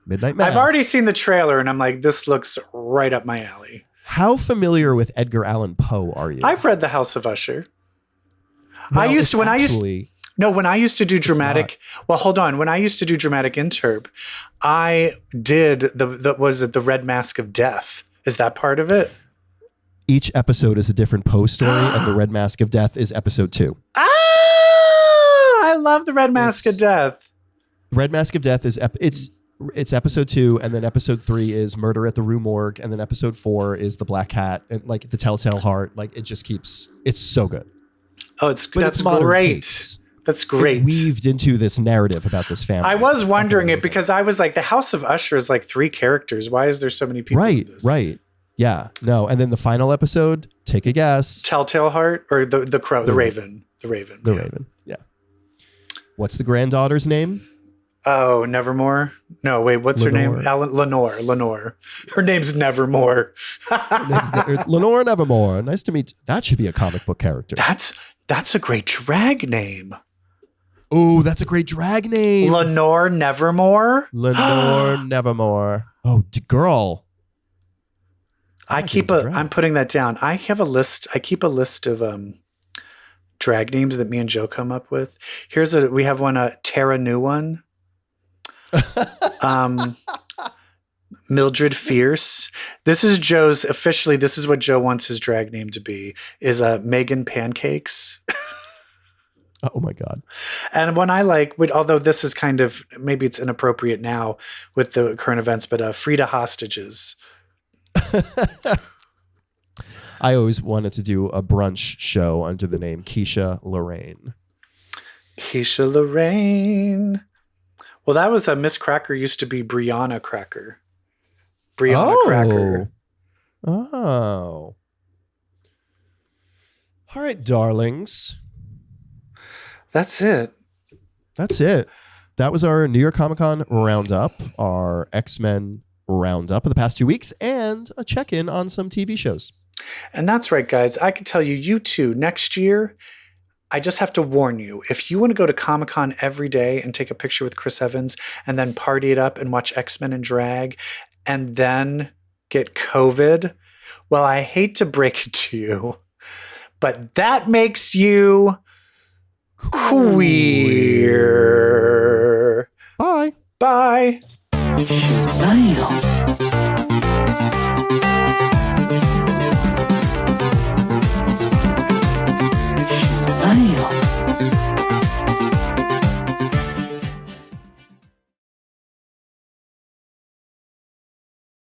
Midnight Mass. I've already seen the trailer and I'm like, this looks right up my alley. How familiar with Edgar Allan Poe are you? I've read The House of Usher. Well, No, when I used to do dramatic, well, hold on. When I used to do dramatic interp, I did the Red Mask of Death. Is that part of it? Each episode is a different Poe story, and the Red Mask of Death is episode 2. Ah, I love the Red Mask of Death. Red Mask of Death is it's episode 2, and then episode 3 is Murder at the Rue Morgue, and then episode 4 is The Black Cat, and like The Telltale Heart. Like it just keeps. It's so good. Oh, that's great. Takes. That's great. It weaved into this narrative about this family. I was wondering it because I was like, the House of Usher is like 3 characters. Why is there so many people? Right, in this? right. Yeah, no. And then the final episode, take a guess. Telltale Heart or the Crow, the Raven. The Raven. The Raven, yeah. What's the granddaughter's name? Oh, Nevermore? No, wait, what's Lenore. her name? Lenore. Her name's Nevermore. Lenore Nevermore. Nice to meet you. That should be a comic book character. That's a great drag name. Oh, that's a great drag name. Lenore Nevermore? Lenore Nevermore. Oh, girl. I'm putting that down. I keep a list of drag names that me and Joe come up with. We have one, Tara New One. Mildred Fierce. This is what Joe wants his drag name to be, is Megan Pancakes. Oh my God. And one I like, although this is kind of, maybe it's inappropriate now with the current events, but Frida Hostages. I always wanted to do a brunch show under the name Keisha Lorraine. Keisha Lorraine. Well, that was Miss Cracker used to be Brianna Cracker. Brianna Cracker. Oh. All right, darlings. That's it. That was our New York Comic Con roundup, our X-Men roundup of the past 2 weeks, and a check-in on some TV shows. And that's right, guys. I can tell you too, next year, I just have to warn you, if you want to go to Comic-Con every day and take a picture with Chris Evans and then party it up and watch X-Men in drag and then get COVID, well, I hate to break it to you, but that makes you queer. Bye. Bye. Damn.